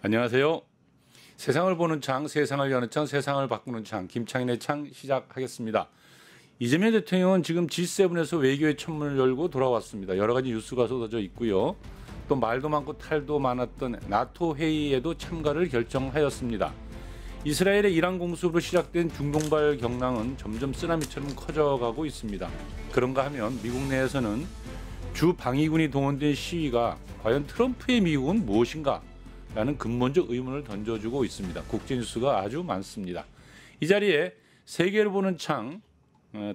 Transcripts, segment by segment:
안녕하세요. 세상을 보는 창, 세상을 여는 창, 세상을 바꾸는 창, 김창인의 창 시작하겠습니다. 이재명 대통령은 지금 G7에서 외교의 천문을 열고 돌아왔습니다. 여러 가지 뉴스가 쏟아져 있고요. 또 말도 많고 탈도 많았던 나토 회의에도 참가를 결정하였습니다. 이스라엘의 이란 공습으로 시작된 중동발 경랑은 점점 쓰나미처럼 커져가고 있습니다. 그런가 하면 미국 내에서는 주 방위군이 동원된 시위가 과연 트럼프의 미국은 무엇인가? 라는 근본적 의문을 던져주고 있습니다. 국제뉴스가 아주 많습니다. 이 자리에 세계를 보는 창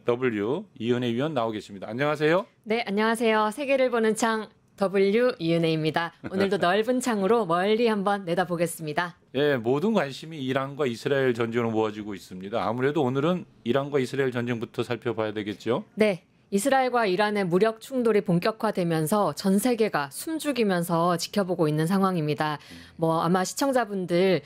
W 이은혜 위원 나오 계십니다. 안녕하세요. 네, 안녕하세요. 세계를 보는 창 W 이은혜입니다. 오늘도 넓은 창으로 멀리 한번 내다보겠습니다. 예, 모든 관심이 이란과 이스라엘 전쟁으로 모아지고 있습니다. 아무래도 오늘은 이란과 이스라엘 전쟁부터 살펴봐야 되겠죠? 네. 이스라엘과 이란의 무력 충돌이 본격화되면서 전 세계가 숨죽이면서 지켜보고 있는 상황입니다. 아마 시청자분들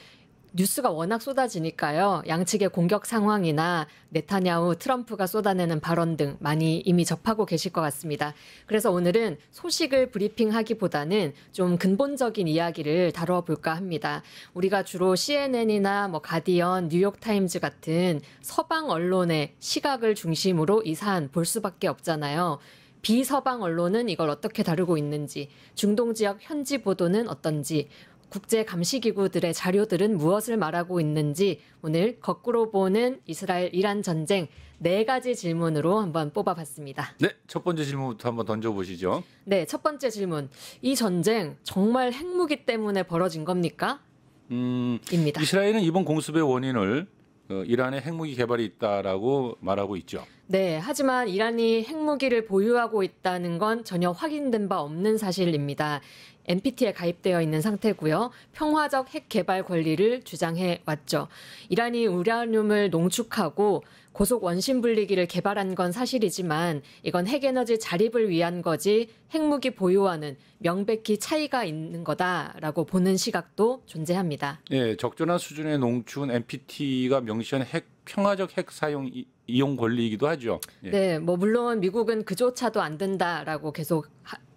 뉴스가 워낙 쏟아지니까요. 양측의 공격 상황이나 네타냐후, 트럼프가 쏟아내는 발언 등 많이 이미 접하고 계실 것 같습니다. 그래서 오늘은 소식을 브리핑하기보다는 좀 근본적인 이야기를 다뤄볼까 합니다. 우리가 주로 CNN이나 가디언, 뉴욕타임즈 같은 서방 언론의 시각을 중심으로 이 사안 볼 수밖에 없잖아요. 비서방 언론은 이걸 어떻게 다루고 있는지, 중동 지역 현지 보도는 어떤지, 국제감시기구들의 자료들은 무엇을 말하고 있는지 오늘 거꾸로 보는 이스라엘-이란 전쟁 4가지 질문으로 한번 뽑아봤습니다. 네, 첫 번째 질문부터 한번 던져보시죠. 네, 첫 번째 질문. 이 전쟁 정말 핵무기 때문에 벌어진 겁니까? 입니다. 이스라엘은 이번 공습의 원인을 이란의 핵무기 개발이 있다라고 말하고 있죠. 네, 하지만 이란이 핵무기를 보유하고 있다는 건 전혀 확인된 바 없는 사실입니다. NPT에 가입되어 있는 상태고요. 평화적 핵 개발 권리를 주장해 왔죠. 이란이 우라늄을 농축하고 고속 원심 분리기를 개발한 건 사실이지만 이건 핵에너지 자립을 위한 거지 핵무기 보유와는 명백히 차이가 있는 거다라고 보는 시각도 존재합니다. 네, 적절한 수준의 농축은 NPT가 명시한 평화적 핵 사용 이용 권리이기도 하죠. 예. 네, 물론 미국은 그조차도 안 된다라고 계속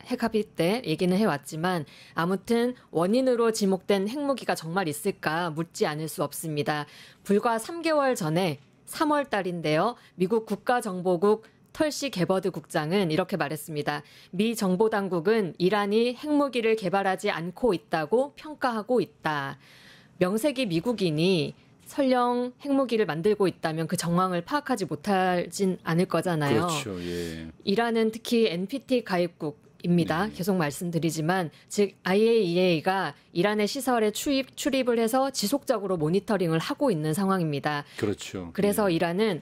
핵합의 때 얘기는 해왔지만 아무튼 원인으로 지목된 핵무기가 정말 있을까 묻지 않을 수 없습니다. 불과 3개월 전에 3월 달인데요. 미국 국가정보국 털시 게버드 국장은 이렇게 말했습니다. 미 정보당국은 이란이 핵무기를 개발하지 않고 있다고 평가하고 있다. 명색이 미국인이 설령 핵무기를 만들고 있다면 그 정황을 파악하지 못하진 않을 거잖아요. 그렇죠. 예. 이란은 특히 NPT 가입국입니다. 계속 말씀드리지만 즉 IAEA가 이란의 시설에 출입을 해서 지속적으로 모니터링을 하고 있는 상황입니다. 그렇죠. 그래서 이란은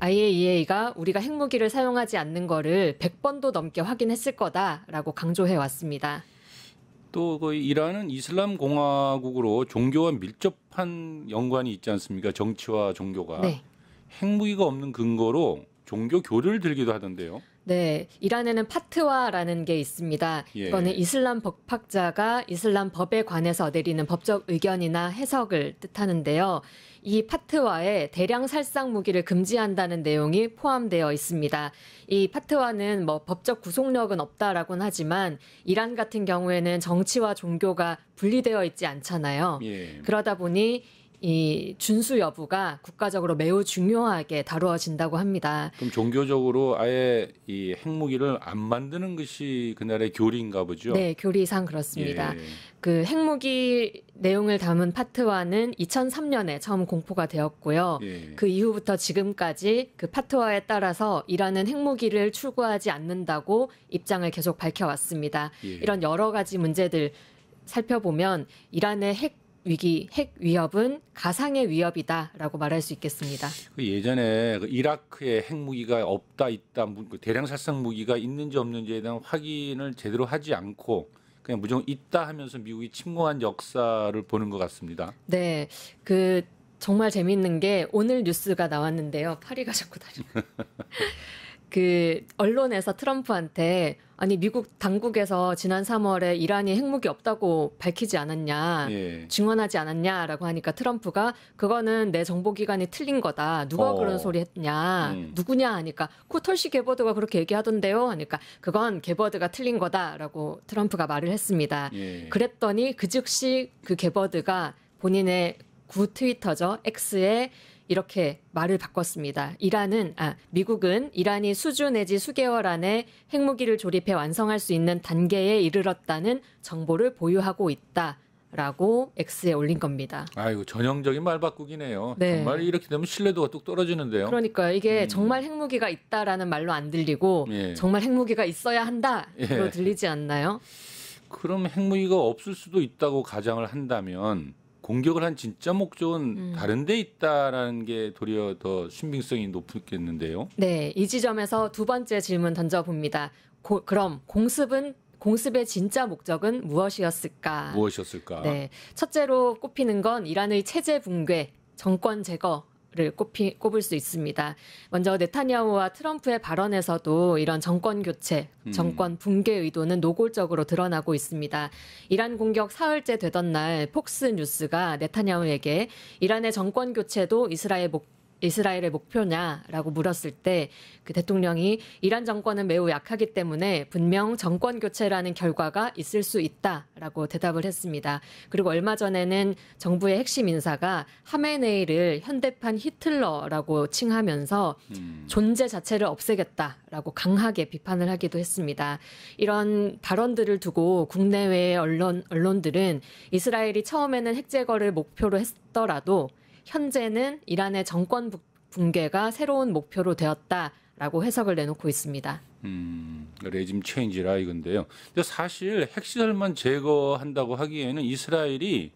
IAEA가 우리가 핵무기를 사용하지 않는 거를 100번도 넘게 확인했을 거다라고 강조해 왔습니다. 또 이란은 이슬람 공화국으로 종교와 밀접한 연관이 있지 않습니까? 정치와 종교가. 네. 핵무기가 없는 근거로 종교 교류를 들기도 하던데요. 네, 이란에는 파트와라는 게 있습니다. 예. 이거는 이슬람 법학자가 이슬람 법에 관해서 내리는 법적 의견이나 해석을 뜻하는데요. 이 파트와에 대량 살상 무기를 금지한다는 내용이 포함되어 있습니다. 이 파트와는 법적 구속력은 없다라고는 하지만 이란 같은 경우에는 정치와 종교가 분리되어 있지 않잖아요. 예. 그러다 보니 이 준수 여부가 국가적으로 매우 중요하게 다루어진다고 합니다. 그럼 종교적으로 아예 이 핵무기를 안 만드는 것이 그날의 교리인가 보죠? 네, 교리상 그렇습니다. 예. 그 핵무기 내용을 담은 파트와는 2003년에 처음 공포가 되었고요. 예. 그 이후부터 지금까지 그 파트와에 따라서 이란은 핵무기를 출구하지 않는다고 입장을 계속 밝혀왔습니다. 예. 이런 여러 가지 문제들 살펴보면 이란의 핵 위협은 가상의 위협이다라고 말할 수 있겠습니다. 예전에 이라크에 핵무기가 없다 있다 대량 살상 무기가 있는지 없는지에 대한 확인을 제대로 하지 않고 그냥 무조건 있다 하면서 미국이 침공한 역사를 보는 것 같습니다. 네, 정말 재밌는 게 오늘 뉴스가 나왔는데요. 파리가 자꾸 다녀. 그 언론에서 트럼프한테 아니 미국 당국에서 지난 3월에 이란이 핵무기 없다고 밝히지 않았냐, 예. 증언하지 않았냐라고 하니까 트럼프가 그거는 내 정보기관이 틀린 거다. 누가 그런 소리 했냐, 누구냐 하니까 그 털시 게버드가 그렇게 얘기하던데요 하니까 그건 게버드가 틀린 거다라고 트럼프가 말을 했습니다. 예. 그랬더니 그 즉시 그 게버드가 본인의 구 트위터죠, X에 이렇게 말을 바꿨습니다. 미국은 이란이 수주 내지 수개월 안에 핵무기를 조립해 완성할 수 있는 단계에 이르렀다는 정보를 보유하고 있다라고 X에 올린 겁니다. 아이고 전형적인 말 바꾸기네요. 네. 정말 이렇게 되면 신뢰도가 뚝 떨어지는데요. 그러니까 이게 정말 핵무기가 있다라는 말로 안 들리고 예. 정말 핵무기가 있어야 한다로 예. 들리지 않나요? 그럼 핵무기가 없을 수도 있다고 가정을 한다면 공격을 한 진짜 목적은 다른 데 있다라는 게 도리어 더 신빙성이 높겠는데요. 네, 이 지점에서 두 번째 질문 던져봅니다. 그럼 공습의 진짜 목적은 무엇이었을까? 무엇이었을까? 네, 첫째로 꼽히는 건 이란의 체제 붕괴, 정권 제거를 꼽을 수 있습니다. 먼저 네타냐후와 트럼프의 발언에서도 이런 정권 교체, 정권 붕괴 의도는 노골적으로 드러나고 있습니다. 이란 공격 사흘째 되던 날 폭스 뉴스가 네타냐후에게 이란의 정권 교체도 이스라엘의 목표냐라고 물었을 때 그 대통령이 이란 정권은 매우 약하기 때문에 분명 정권 교체라는 결과가 있을 수 있다라고 대답을 했습니다. 그리고 얼마 전에는 정부의 핵심 인사가 하메네이를 현대판 히틀러라고 칭하면서 존재 자체를 없애겠다라고 강하게 비판을 하기도 했습니다. 이런 발언들을 두고 국내외의 언론들은 이스라엘이 처음에는 핵 제거를 목표로 했더라도 현재는 이란의 정권 붕괴가 새로운 목표로 되었다라고 해석을 내놓고 있습니다. 레짐 체인지라 이건데요. 근데 사실 핵시설만 제거한다고 하기에는 이스라엘이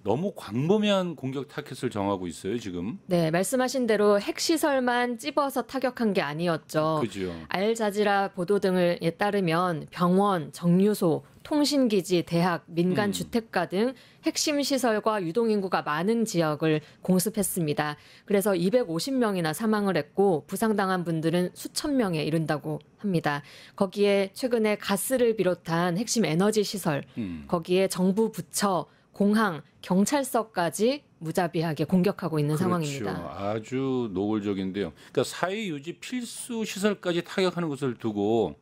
너무 광범위한 공격 타겟을 정하고 있어요, 지금. 네, 말씀하신 대로 핵시설만 찝어서 타격한 게 아니었죠. 그죠. 알자지라 보도 등에 따르면 병원, 정유소, 통신기지, 대학, 민간 주택가 등 핵심 시설과 유동인구가 많은 지역을 공습했습니다. 그래서 250명이나 사망을 했고 부상당한 분들은 수천 명에 이른다고 합니다. 거기에 최근에 가스를 비롯한 핵심 에너지 시설, 거기에 정부 부처, 공항, 경찰서까지 무자비하게 공격하고 있는 그렇죠. 상황입니다. 아주 노골적인데요. 그러니까 사회 유지 필수 시설까지 타격하는 것을 두고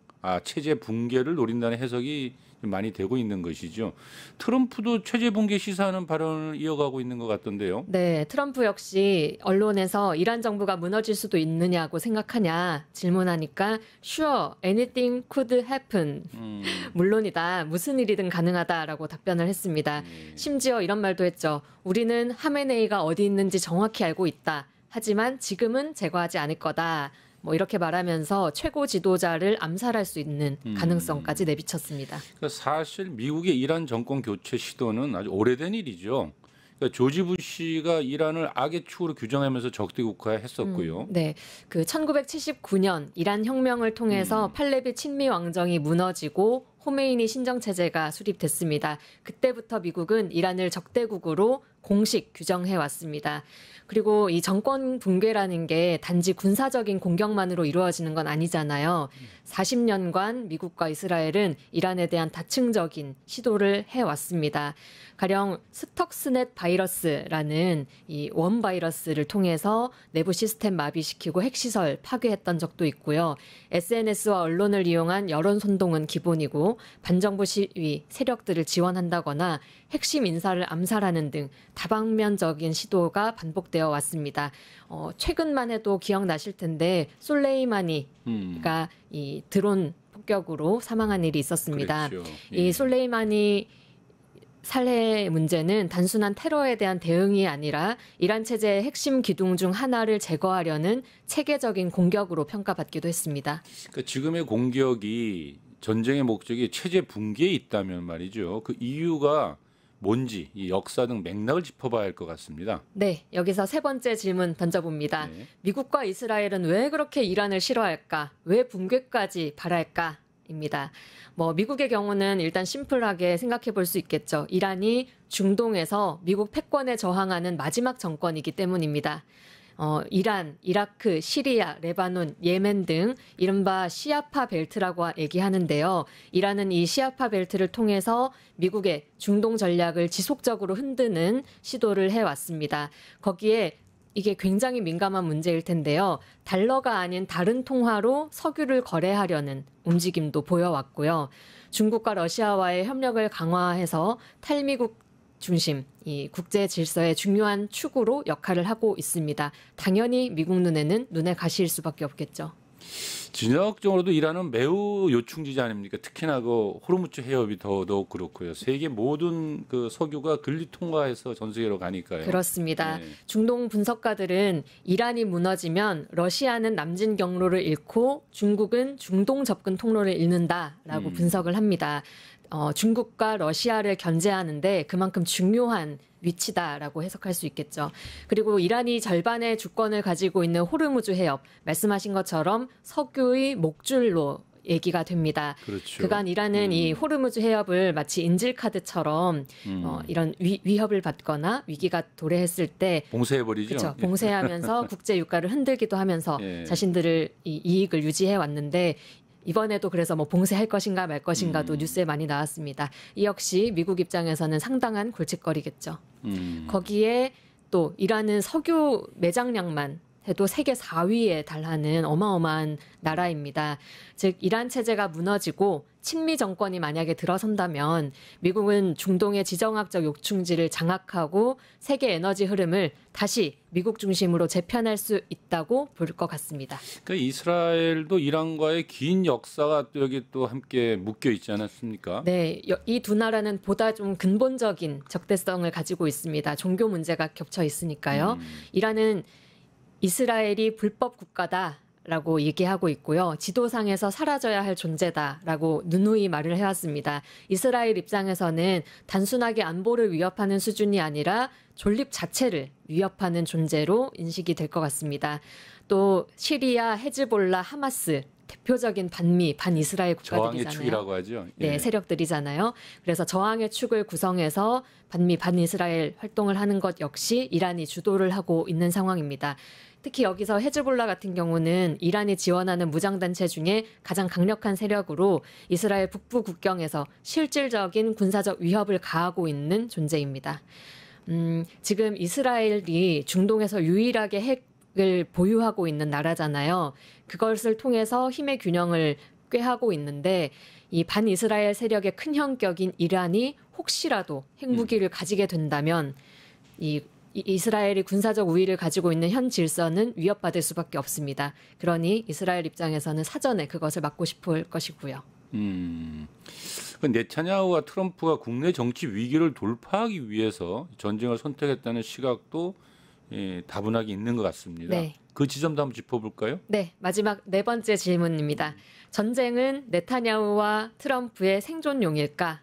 체제 붕괴를 노린다는 해석이 많이 되고 있는 것이죠. 트럼프도 체제 붕괴 시사하는 발언을 이어가고 있는 것 같던데요. 네, 트럼프 역시 언론에서 이란 정부가 무너질 수도 있느냐고 생각하냐 질문하니까 Sure, anything could happen. 물론이다, 무슨 일이든 가능하다라고 답변을 했습니다. 심지어 이런 말도 했죠. 우리는 하메네이가 어디 있는지 정확히 알고 있다. 하지만 지금은 제거하지 않을 거다. 뭐 이렇게 말하면서 최고 지도자를 암살할 수 있는 가능성까지 내비쳤습니다. 그러니까 사실 미국의 이란 정권 교체 시도는 아주 오래된 일이죠. 그러니까 조지 부시가 이란을 악의 축으로 규정하면서 적대 국가했었고요. 네, 그 1979년 이란 혁명을 통해서 팔레비 친미 왕정이 무너지고 호메이니 신정 체제가 수립됐습니다. 그때부터 미국은 이란을 적대국으로 공식 규정해 왔습니다. 그리고 이 정권 붕괴라는 게 단지 군사적인 공격만으로 이루어지는 건 아니잖아요. 40년간 미국과 이스라엘은 이란에 대한 다층적인 시도를 해왔습니다. 가령 스톡스넷 바이러스라는 이 원 바이러스를 통해서 내부 시스템 마비시키고 핵시설 파괴했던 적도 있고요. SNS와 언론을 이용한 여론 선동은 기본이고 반정부 시위 세력들을 지원한다거나 핵심 인사를 암살하는 등 다방면적인 시도가 반복되어 왔습니다. 최근만 해도 기억나실 텐데 솔레이마니가 이 드론 폭격으로 사망한 일이 있었습니다. 그렇죠. 이 솔레이마니 살해 문제는 단순한 테러에 대한 대응이 아니라 이란 체제의 핵심 기둥 중 하나를 제거하려는 체계적인 공격으로 평가받기도 했습니다. 그러니까 지금의 공격이 전쟁의 목적이 체제 붕괴에 있다면 말이죠. 그 이유가 뭔지 이 역사 등 맥락을 짚어봐야 할 것 같습니다. 네, 여기서 세 번째 질문 던져봅니다. 네. 미국과 이스라엘은 왜 그렇게 이란을 싫어할까? 왜 붕괴까지 바랄까? 입니다. 미국의 경우는 일단 심플하게 생각해 볼 수 있겠죠. 이란이 중동에서 미국 패권에 저항하는 마지막 정권이기 때문입니다. 이란, 이라크, 시리아, 레바논, 예멘 등 이른바 시아파 벨트라고 얘기하는데요. 이란은 이 시아파 벨트를 통해서 미국의 중동 전략을 지속적으로 흔드는 시도를 해왔습니다. 거기에 이게 굉장히 민감한 문제일 텐데요. 달러가 아닌 다른 통화로 석유를 거래하려는 움직임도 보여왔고요. 중국과 러시아와의 협력을 강화해서 탈미국 중심, 이 국제 질서의 중요한 축으로 역할을 하고 있습니다. 당연히 미국 눈에는 눈에 가시일 수밖에 없겠죠. 진영적으로도 이란은 매우 요충지지 아닙니까? 특히나 그 호르무즈 해협이 더더욱 그렇고요. 세계 모든 그 석유가 근리 통과해서 전 세계로 가니까요. 그렇습니다. 네. 중동 분석가들은 이란이 무너지면 러시아는 남진 경로를 잃고 중국은 중동 접근 통로를 잃는다라고 분석을 합니다. 중국과 러시아를 견제하는데 그만큼 중요한 위치다라고 해석할 수 있겠죠. 그리고 이란이 절반의 주권을 가지고 있는 호르무즈 해협, 말씀하신 것처럼 석유의 목줄로 얘기가 됩니다. 그렇죠. 그간 이란은 이 호르무즈 해협을 마치 인질카드처럼 이런 위협을 받거나 위기가 도래했을 때 봉쇄해버리죠. 그렇죠. 봉쇄하면서 국제 유가를 흔들기도 하면서 예. 자신들을 이 이익을 유지해 왔는데 이번에도 그래서 뭐 봉쇄할 것인가 말 것인가도 뉴스에 많이 나왔습니다. 이 역시 미국 입장에서는 상당한 골칫거리겠죠. 거기에 또 이란은 석유 매장량만 해도 세계 4위에 달하는 어마어마한 나라입니다. 즉 이란 체제가 무너지고 친미 정권이 만약에 들어선다면 미국은 중동의 지정학적 요충지를 장악하고 세계 에너지 흐름을 다시 미국 중심으로 재편할 수 있다고 볼 것 같습니다. 그러니까 이스라엘도 이란과의 긴 역사가 또 여기 또 함께 묶여 있지 않았습니까? 네, 이 두 나라는 보다 좀 근본적인 적대성을 가지고 있습니다. 종교 문제가 겹쳐 있으니까요. 이란은 이스라엘이 불법 국가다라고 얘기하고 있고요. 지도상에서 사라져야 할 존재다라고 누누이 말을 해왔습니다. 이스라엘 입장에서는 단순하게 안보를 위협하는 수준이 아니라 존립 자체를 위협하는 존재로 인식이 될 것 같습니다. 또 시리아, 헤즈볼라, 하마스 대표적인 반미, 반이스라엘 국가들이잖아요. 저항의 축이라고 하죠. 예. 네, 세력들이잖아요. 그래서 저항의 축을 구성해서 반미, 반이스라엘 활동을 하는 것 역시 이란이 주도를 하고 있는 상황입니다. 특히 여기서 헤즈볼라 같은 경우는 이란이 지원하는 무장단체 중에 가장 강력한 세력으로 이스라엘 북부 국경에서 실질적인 군사적 위협을 가하고 있는 존재입니다. 지금 이스라엘이 중동에서 유일하게 핵을 보유하고 있는 나라잖아요. 그것을 통해서 힘의 균형을 꾀하고 있는데 이 반이스라엘 세력의 큰 형격인 이란이 혹시라도 핵무기를 가지게 된다면 이스라엘이 군사적 우위를 가지고 있는 현 질서는 위협받을 수밖에 없습니다. 그러니 이스라엘 입장에서는 사전에 그것을 막고 싶을 것이고요. 그 네타냐후와 트럼프가 국내 정치 위기를 돌파하기 위해서 전쟁을 선택했다는 시각도 다분하게 있는 것 같습니다. 네. 그 지점도 한번 짚어볼까요? 네, 마지막 네 번째 질문입니다. 전쟁은 네타냐후와 트럼프의 생존용일까?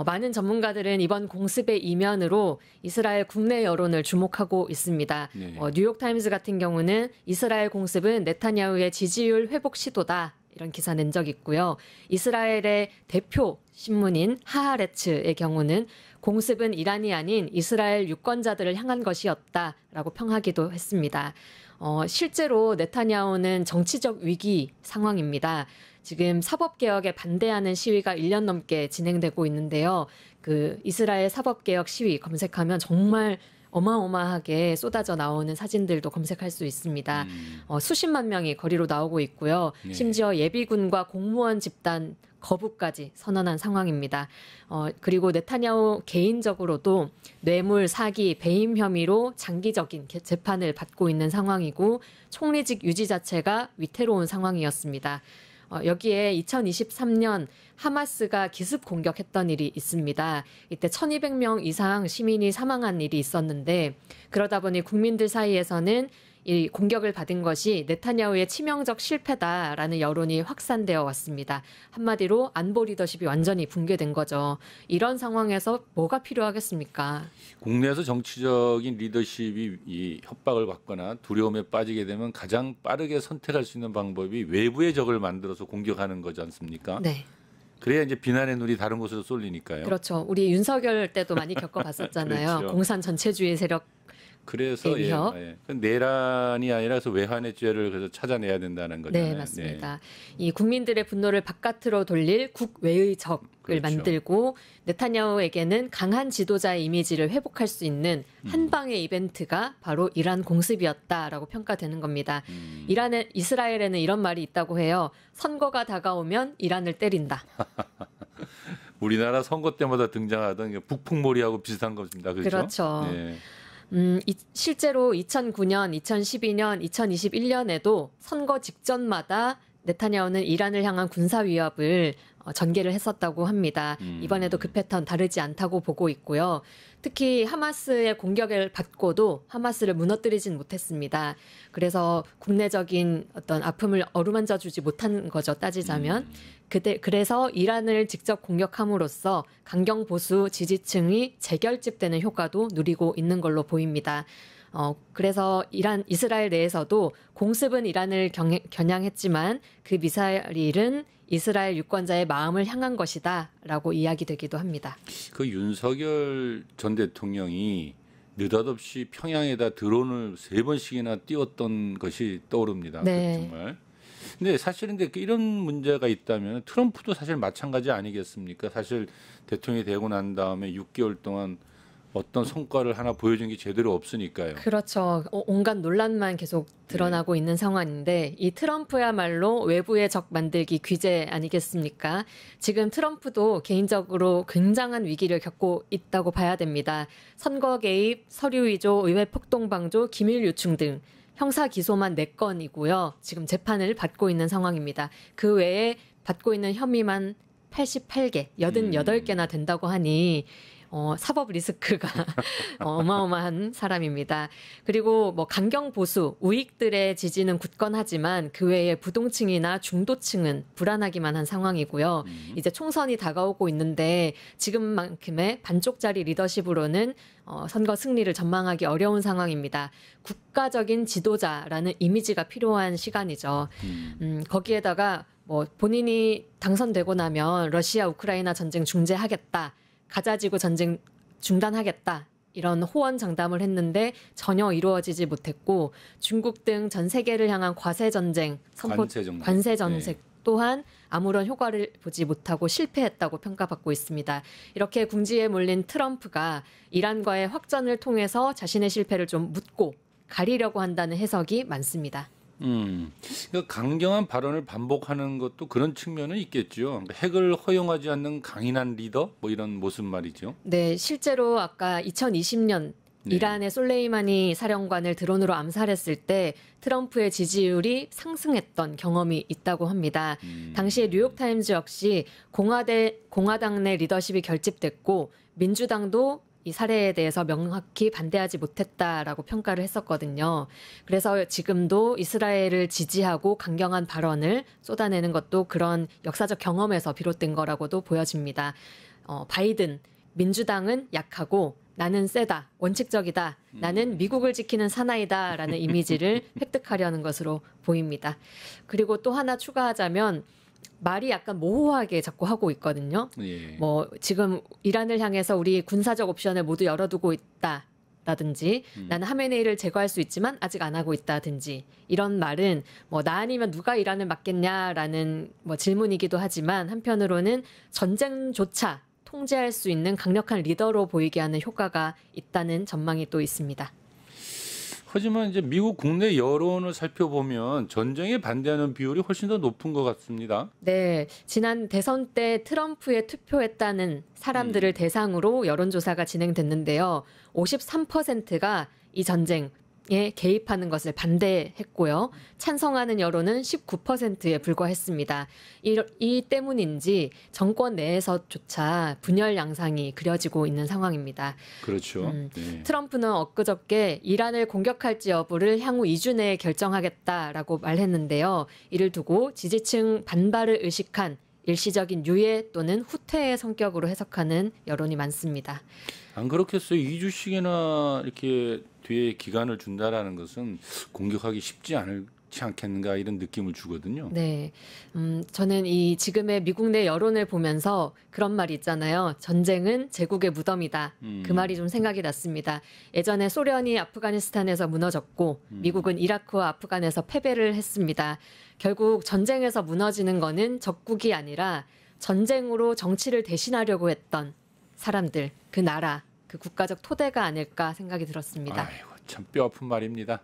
많은 전문가들은 이번 공습의 이면으로 이스라엘 국내 여론을 주목하고 있습니다. 네. 뉴욕타임스 같은 경우는 이스라엘 공습은 네타냐후의 지지율 회복 시도다. 이런 기사 낸 적 있고요. 이스라엘의 대표 신문인 하하레츠의 경우는 공습은 이란이 아닌 이스라엘 유권자들을 향한 것이었다라고 평하기도 했습니다. 실제로 네타냐후는 정치적 위기 상황입니다. 지금 사법개혁에 반대하는 시위가 1년 넘게 진행되고 있는데요. 그 이스라엘 사법개혁 시위 검색하면 정말 어마어마하게 쏟아져 나오는 사진들도 검색할 수 있습니다. 수십만 명이 거리로 나오고 있고요. 네. 심지어 예비군과 공무원 집단 거부까지 선언한 상황입니다. 그리고 네타냐후 개인적으로도 뇌물, 사기, 배임 혐의로 장기적인 재판을 받고 있는 상황이고 총리직 유지 자체가 위태로운 상황이었습니다. 여기에 2023년 하마스가 기습 공격했던 일이 있습니다. 이때 1200명 이상 시민이 사망한 일이 있었는데 그러다 보니 국민들 사이에서는 이 공격을 받은 것이 네타냐후의 치명적 실패다라는 여론이 확산되어 왔습니다. 한마디로 안보 리더십이 완전히 붕괴된 거죠. 이런 상황에서 뭐가 필요하겠습니까? 국내에서 정치적인 리더십이 이 협박을 받거나 두려움에 빠지게 되면 가장 빠르게 선택할 수 있는 방법이 외부의 적을 만들어서 공격하는 거지 않습니까? 네. 그래야 이제 비난의 눈이 다른 곳으로 쏠리니까요. 그렇죠. 우리 윤석열 때도 많이 겪어봤었잖아요. 그렇죠. 공산 전체주의 세력 그래서 위협. 내란이 아니라 외환의 죄를 그래서 찾아내야 된다는 거잖아요. 네, 맞습니다. 이 국민들의 분노를 바깥으로 돌릴 국외의 적을 그렇죠. 만들고 네타냐후에게는 강한 지도자의 이미지를 회복할 수 있는 한방의 이벤트가 바로 이란 공습이었다라고 평가되는 겁니다. 이스라엘에는 이런 말이 있다고 해요. 선거가 다가오면 이란을 때린다. 우리나라 선거 때마다 등장하던 북풍몰이하고 비슷한 겁니다. 그렇죠. 네. 실제로 2009년, 2012년, 2021년에도 선거 직전마다 네타냐후는 이란을 향한 군사 위협을 전개를 했었다고 합니다. 이번에도 그 패턴 다르지 않다고 보고 있고요. 특히 하마스의 공격을 받고도 하마스를 무너뜨리진 못했습니다. 그래서 국내적인 어떤 아픔을 어루만져 주지 못한 거죠, 따지자면. 그래서 이란을 직접 공격함으로써 강경 보수 지지층이 재결집되는 효과도 누리고 있는 걸로 보입니다. 그래서 이스라엘 내에서도 공습은 이란을 겨냥했지만 그 미사일은 이스라엘 유권자의 마음을 향한 것이다라고 이야기되기도 합니다. 그 윤석열 전 대통령이 느닷없이 평양에다 드론을 3번씩이나 띄웠던 것이 떠오릅니다. 네. 정말. 근데 사실은 이런 문제가 있다면 트럼프도 사실 마찬가지 아니겠습니까? 사실 대통령이 되고 난 다음에 6개월 동안 어떤 성과를 하나 보여준 게 제대로 없으니까요. 그렇죠. 온갖 논란만 계속 드러나고 있는 상황인데 이 트럼프야말로 외부의 적 만들기 귀재 아니겠습니까? 지금 트럼프도 개인적으로 굉장한 위기를 겪고 있다고 봐야 됩니다. 선거 개입, 서류 위조, 의회 폭동 방조, 기밀 유충 등 형사 기소만 4건이고요. 지금 재판을 받고 있는 상황입니다. 그 외에 받고 있는 혐의만 88개, 88개나 된다고 하니 사법 리스크가 어마어마한 사람입니다. 그리고 뭐 강경 보수, 우익들의 지지는 굳건하지만 그 외에 부동층이나 중도층은 불안하기만 한 상황이고요. 이제 총선이 다가오고 있는데 지금만큼의 반쪽짜리 리더십으로는 선거 승리를 전망하기 어려운 상황입니다. 국가적인 지도자라는 이미지가 필요한 시간이죠. 거기에다가 뭐 본인이 당선되고 나면 러시아 우크라이나 전쟁 중재하겠다. 가자지구 전쟁 중단하겠다. 이런 호언장담을 했는데 전혀 이루어지지 못했고 중국 등 전 세계를 향한 관세 정책 또한 아무런 효과를 보지 못하고 실패했다고 평가받고 있습니다. 이렇게 궁지에 몰린 트럼프가 이란과의 확전을 통해서 자신의 실패를 좀 묻고 가리려고 한다는 해석이 많습니다. 그러니까 강경한 발언을 반복하는 것도 그런 측면은 있겠죠. 그러니까 핵을 허용하지 않는 강인한 리더 뭐 이런 모습 말이죠. 네, 실제로 아까 2020년 이란의 솔레이마니 사령관을 드론으로 암살했을 때 트럼프의 지지율이 상승했던 경험이 있다고 합니다. 당시에 뉴욕타임즈 역시 공화당 내 리더십이 결집됐고 민주당도 이 사례에 대해서 명확히 반대하지 못했다라고 평가를 했었거든요. 그래서 지금도 이스라엘을 지지하고 강경한 발언을 쏟아내는 것도 그런 역사적 경험에서 비롯된 거라고도 보여집니다. 바이든, 민주당은 약하고 나는 세다, 원칙적이다, 나는 미국을 지키는 사나이다라는 이미지를 획득하려는 것으로 보입니다. 그리고 또 하나 추가하자면 말이 약간 모호하게 자꾸 하고 있거든요. 예. 뭐 지금 이란을 향해서 우리 군사적 옵션을 모두 열어두고 있다라든지 나는 하메네이를 제거할 수 있지만 아직 안 하고 있다든지 이런 말은 뭐 나 아니면 누가 이란을 막겠냐라는 뭐 질문이기도 하지만 한편으로는 전쟁조차 통제할 수 있는 강력한 리더로 보이게 하는 효과가 있다는 전망이 또 있습니다. 하지만 이제 미국 국내 여론을 살펴보면 전쟁에 반대하는 비율이 훨씬 더 높은 것 같습니다. 네, 지난 대선 때 트럼프에 투표했다는 사람들을 대상으로 여론조사가 진행됐는데요. 53%가 이 전쟁에 개입하는 것을 반대했고요. 찬성하는 여론은 19%에 불과했습니다. 이 때문인지 정권 내에서조차 분열 양상이 그려지고 있는 상황입니다. 그렇죠. 네. 트럼프는 엊그저께 이란을 공격할지 여부를 향후 2주 내에 결정하겠다라고 말했는데요. 이를 두고 지지층 반발을 의식한 일시적인 유예 또는 후퇴의 성격으로 해석하는 여론이 많습니다. 안 그렇겠어요? 2주씩이나 이렇게 뒤에 기간을 준다라는 것은 공격하기 쉽지 않을지 좋지 않겠는가 이런 느낌을 주거든요. 네. 저는 이 지금의 미국 내 여론을 보면서 그런 말이 있잖아요. 전쟁은 제국의 무덤이다. 그 말이 좀 생각이 났습니다. 예전에 소련이 아프가니스탄에서 무너졌고 미국은 이라크와 아프간에서 패배를 했습니다. 결국 전쟁에서 무너지는 거는 적국이 아니라 전쟁으로 정치를 대신하려고 했던 사람들, 그 나라, 그 국가적 토대가 아닐까 생각이 들었습니다. 아이고, 참 뼈아픈 말입니다.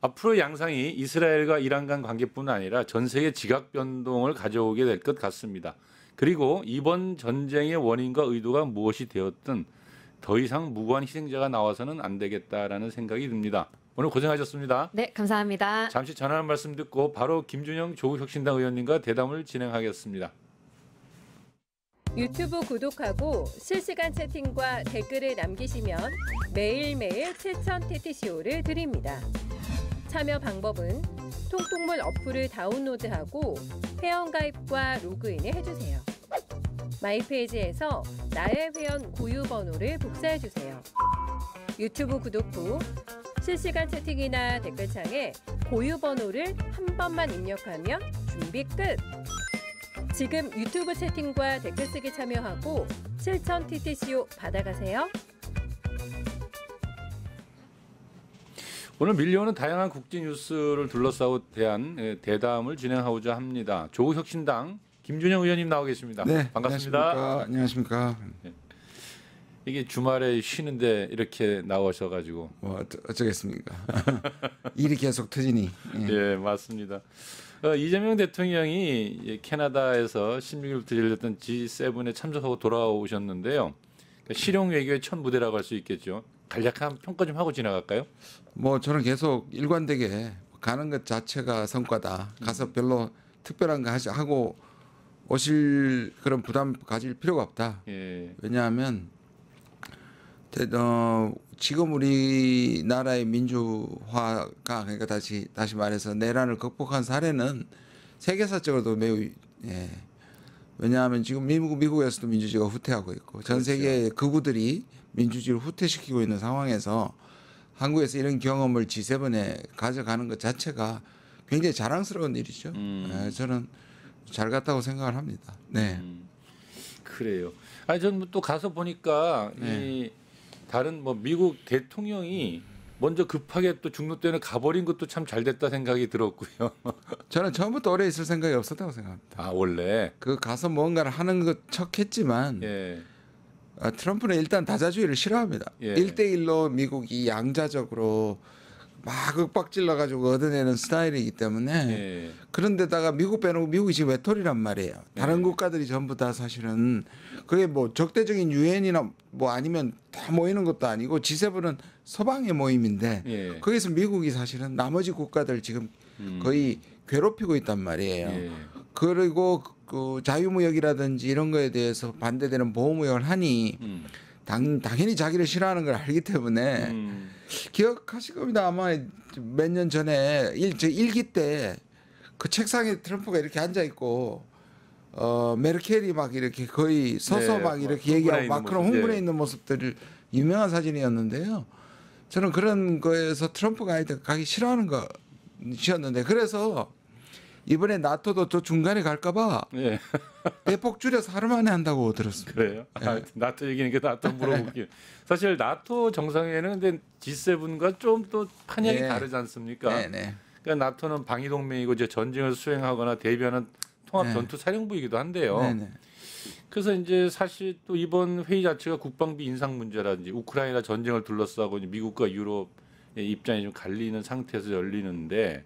앞으로 양상이 이스라엘과 이란 간 관계뿐 아니라 전 세계 지각 변동을 가져오게 될 것 같습니다. 그리고 이번 전쟁의 원인과 의도가 무엇이 되었든 더 이상 무고한 희생자가 나와서는 안 되겠다라는 생각이 듭니다. 오늘 고생하셨습니다. 네, 감사합니다. 잠시 전하는 말씀 듣고 바로 김준영 조국혁신당 의원님과 대담을 진행하겠습니다. 유튜브 구독하고 실시간 채팅과 댓글을 남기시면 매일매일 7천 TTCO를 드립니다. 참여 방법은 통통물 어플을 다운로드하고 회원가입과 로그인을 해주세요. 마이페이지에서 나의 회원 고유 번호를 복사해주세요. 유튜브 구독 후 실시간 채팅이나 댓글창에 고유 번호를 한 번만 입력하면 준비 끝! 지금 유튜브 채팅과 댓글 쓰기 참여하고 실천 TTCO 받아가세요. 오늘 밀려오는 다양한 국제 뉴스를 둘러싸고 대한 대담을 진행하고자 합니다. 조국혁신당 김준영 의원님 나와 계십니다. 네, 반갑습니다. 안녕하십니까. 이게 주말에 쉬는데 이렇게 나오셔가지고 뭐 어쩌겠습니까. 일이 계속 터지니. 예, 맞습니다. 이재명 대통령이 캐나다에서 16일부터 열렸던 G7에 참석하고 돌아오셨는데요. 실용 외교의 첫 무대라고 할 수 있겠죠. 간략한 평가 좀 하고 지나갈까요? 뭐 저는 계속 일관되게 가는 것 자체가 성과다. 가서 별로 특별한 거 하고 오실 그런 부담 가질 필요가 없다. 예. 왜냐하면 지금 우리나라의 민주화가 그러니까 다시 말해서 내란을 극복한 사례는 세계사적으로도 매우 왜냐하면 지금 미국에서도 민주주의가 후퇴하고 있고 전 세계의 극우들이 민주주의를 후퇴시키고 있는 상황에서 한국에서 이런 경험을 G7에 가져가는 것 자체가 굉장히 자랑스러운 일이죠. 저는 잘 갔다고 생각을 합니다. 네. 그래요. 아니 저는 또 가서 보니까 이 다른 뭐 미국 대통령이 먼저 급하게 또 중로 때는 가버린 것도 참 잘 됐다 생각이 들었고요. 저는 처음부터 오래 있을 생각이 없었다고 생각합니다. 아 원래 그 가서 뭔가를 하는 것 척했지만 예. 트럼프는 일단 다자주의를 싫어합니다. 예. 1대1로 미국이 양자적으로 막 윽박질러 가지고 얻어내는 스타일이기 때문에 예. 그런데다가 미국 빼놓고 미국이 지금 외톨이란 말이에요. 다른 국가들이 전부 다 사실은 그게 뭐 적대적인 유엔이나 뭐 아니면 다 모이는 것도 아니고 G7은 서방의 모임인데 예. 거기서 미국이 사실은 나머지 국가들 지금 거의 괴롭히고 있단 말이에요. 예. 그리고 그 자유무역이라든지 이런 거에 대해서 반대되는 보호무역을 하니 당연히 자기를 싫어하는 걸 알기 때문에 기억하실 겁니다. 아마 몇 년 전에 일기 때 그 책상에 트럼프가 이렇게 앉아 있고 메르켈이 막 이렇게 거의 서서 네, 막 이렇게 흥분해 얘기하고 있는 마크롱 모습, 흥분해 네. 있는 모습들을 유명한 사진이었는데요. 저는 그런 거에서 트럼프가 하여튼 가기 싫어하는 것이었는데 그래서 이번에 나토도 저 중간에 갈까봐 예. 대폭 줄여서 하루 만에 한다고 들었습니다. 그래요. 아, 나토 얘기니까 나토 물어볼게요. 사실 나토 정상회의는 근데 G7과 좀 또 판약이 네. 다르지 않습니까? 네네. 그러니까 나토는 방위 동맹이고 이제 전쟁을 수행하거나 대비하는 통합 네. 전투 사령부이기도 한데요. 네네. 그래서 이제 사실 또 이번 회의 자체가 국방비 인상 문제라든지 우크라이나 전쟁을 둘러싸고 이제 미국과 유럽의 입장이 좀 갈리는 상태에서 열리는데,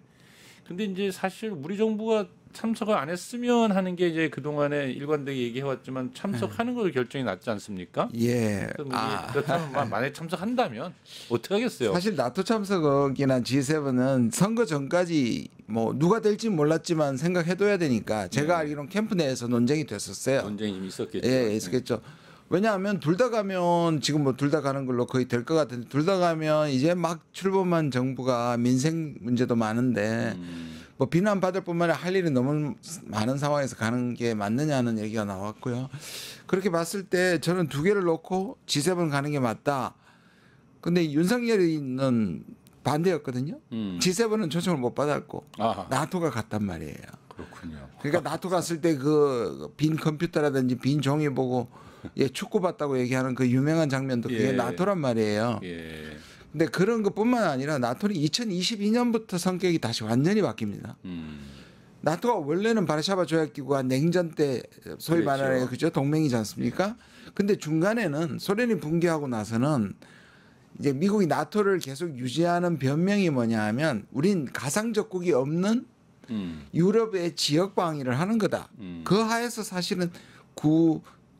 근데 이제 사실 우리 정부가 참석을 안 했으면 하는 게 이제 그동안에 일관되게 얘기해왔지만 참석하는 걸로 결정이 났지 않습니까? 예. 그럼 이게 그렇다면 만약에 참석한다면 어떻게 하겠어요? 사실 나토 참석이나 G7은 선거 전까지 뭐 누가 될지 몰랐지만 생각해둬야 되니까 제가 알기로는 캠프 내에서 논쟁이 됐었어요. 논쟁이 좀 있었겠죠. 예, 있었겠죠. 왜냐하면 둘 다 가면 지금 뭐 둘 다 가는 걸로 거의 될 것 같은데 둘 다 가면 이제 막 출범한 정부가 민생 문제도 많은데 뭐 비난받을 뿐만 아니라 할 일이 너무 많은 상황에서 가는 게 맞느냐는 얘기가 나왔고요. 그렇게 봤을 때 저는 두 개를 놓고 G7 가는 게 맞다. 근데 윤석열이는 반대였거든요. G7은 초청을 못 받았고 아하. 나토가 갔단 말이에요. 그렇군요. 그러니까 나토 갔을 때 그 빈 컴퓨터라든지 빈 종이 보고 예, 축구 봤다고 얘기하는 그 유명한 장면도 그게 예. 나토란 말이에요. 예. 근데 그런 것뿐만 아니라 나토는 2022년부터 성격이 다시 완전히 바뀝니다. 나토가 원래는 바르샤바 조약기구가 냉전 때 소위 그랬죠. 말하는 그죠 동맹이지 않습니까? 근데 중간에는 소련이 붕괴하고 나서는 이제 미국이 나토를 계속 유지하는 변명이 뭐냐 하면 우린 가상적국이 없는 유럽의 지역 방위를 하는 거다. 그 하에서 사실은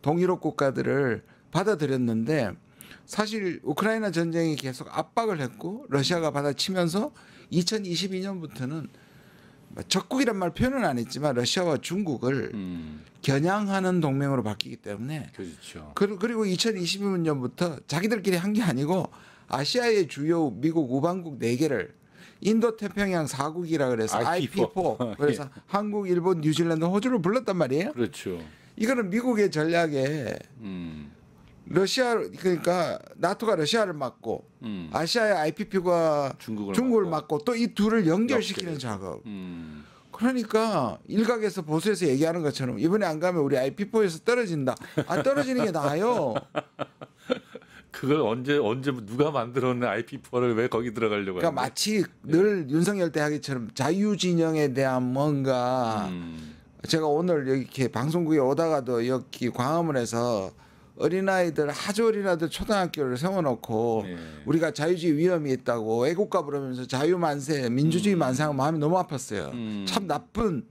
동유럽 국가들을 받아들였는데 사실 우크라이나 전쟁이 계속 압박을 했고 러시아가 받아치면서 2022년부터는 적국이란 말 표현은 안 했지만 러시아와 중국을 겨냥하는 동맹으로 바뀌기 때문에 그렇죠. 그리고 2022년부터 자기들끼리 한 게 아니고 아시아의 주요 미국 우방국 4개를 인도 태평양 4국이라 그래서 IP4 그래서 한국, 일본, 뉴질랜드, 호주를 불렀단 말이에요. 그렇죠. 이거는 미국의 전략에 러시아 그러니까 나토가 러시아를 막고 아시아의 IPP가 중국을 막고 또 이 둘을 연결시키는 작업. 그러니까 일각에서 보수에서 얘기하는 것처럼 이번에 안 가면 우리 IP4에서 떨어진다. 안 떨어지는 게 나아요. 그걸 언제 누가 만들었는 IP4를 왜 거기 들어가려고 그러니까 하는데? 마치 늘 윤석열 때 하기처럼 자유진영에 대한 뭔가 제가 오늘 여기 이렇게 방송국에 오다가도 여기 광화문에서 어린아이들 아주 어린 아이들 초등학교를 세워놓고 네. 우리가 자유주의 위험이 있다고 애국가 부르면서 자유만세 민주주의 만세하면 마음이 너무 아팠어요. 참 나쁜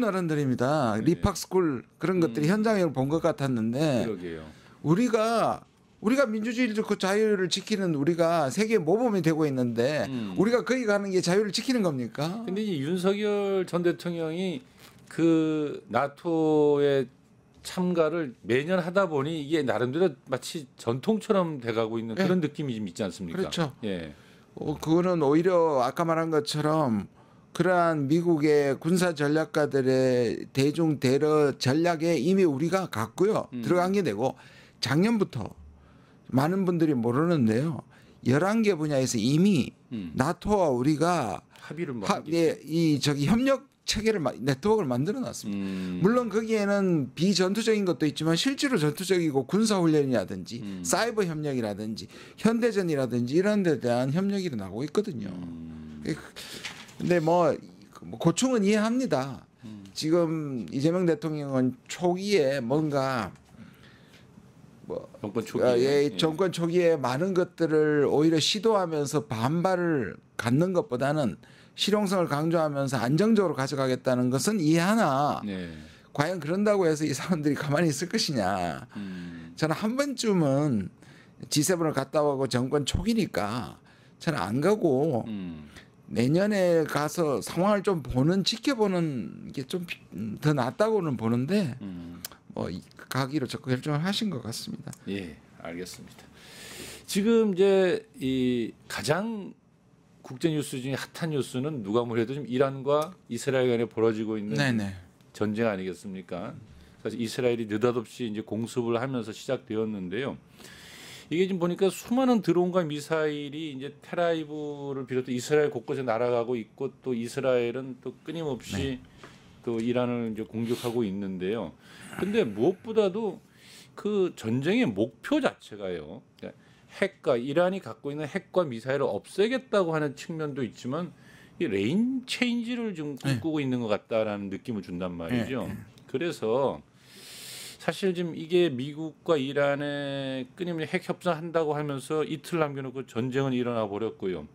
어른들입니다. 리팍스쿨 그런 것들이 현장을 본 것 같았는데 그러게요. 우리가 민주주의를 그 자유를 지키는 우리가 세계 모범이 되고 있는데 우리가 거기 가는 게 자유를 지키는 겁니까? 근데 이 윤석열 전 대통령이 그 나토의 참가를 매년 하다 보니 이게 나름대로 마치 전통처럼 돼가고 있는 그런 느낌이 좀 있지 않습니까? 그렇죠. 예. 그거는 오히려 아까 말한 것처럼 그러한 미국의 군사 전략가들의 대중 대러 전략에 이미 우리가 갔고요. 들어간 게 되고 작년부터 많은 분들이 모르는데요. 11개 분야에서 이미 나토와 우리가 합의를 협력 체계를 네트워크를 만들어 놨습니다. 물론 거기에는 비전투적인 것도 있지만 실제로 전투적이고 군사 훈련이라든지 사이버 협력이라든지 현대전이라든지 이런 데 대한 협력이 일어나고 있거든요. 근데 뭐 고충은 이해합니다. 지금 이재명 대통령은 초기에 뭔가 정권 초기에 정권 초기에 많은 것들을 오히려 시도하면서 반발을 갖는 것보다는 실용성을 강조하면서 안정적으로 가져가겠다는 것은 이해하나 과연 그런다고 해서 이 사람들이 가만히 있을 것이냐. 저는 한 번쯤은 G7을 갔다 오고 정권 초기니까 저는 안 가고 내년에 가서 상황을 좀 지켜보는 게 좀 더 낫다고는 보는데 뭐 가기로 적극 결정을 하신 것 같습니다. 예, 알겠습니다. 지금 이제 이 가장 국제 뉴스 중에 핫한 뉴스는 누가 뭐래도 지금 이란과 이스라엘 간에 벌어지고 있는 전쟁 아니겠습니까? 사실 이스라엘이 느닷없이 이제 공습을 하면서 시작되었는데요. 이게 지금 보니까 수많은 드론과 미사일이 이제 텔아비브를 비롯해 이스라엘 곳곳에 날아가고 있고 또 이스라엘은 또 끊임없이 또 이란을 이제 공격하고 있는데요. 근데 무엇보다도 그 전쟁의 목표 자체가요. 핵과 이란이 갖고 있는 핵과 미사일을 없애겠다고 하는 측면도 있지만 이 레인 체인지를 좀 꿈꾸고 있는 것 같다라는 느낌을 준단 말이죠. 그래서 사실 지금 이게 미국과 이란의 끊임없이 핵 협상한다고 하면서 이틀 남겨놓고 전쟁은 일어나 버렸고요.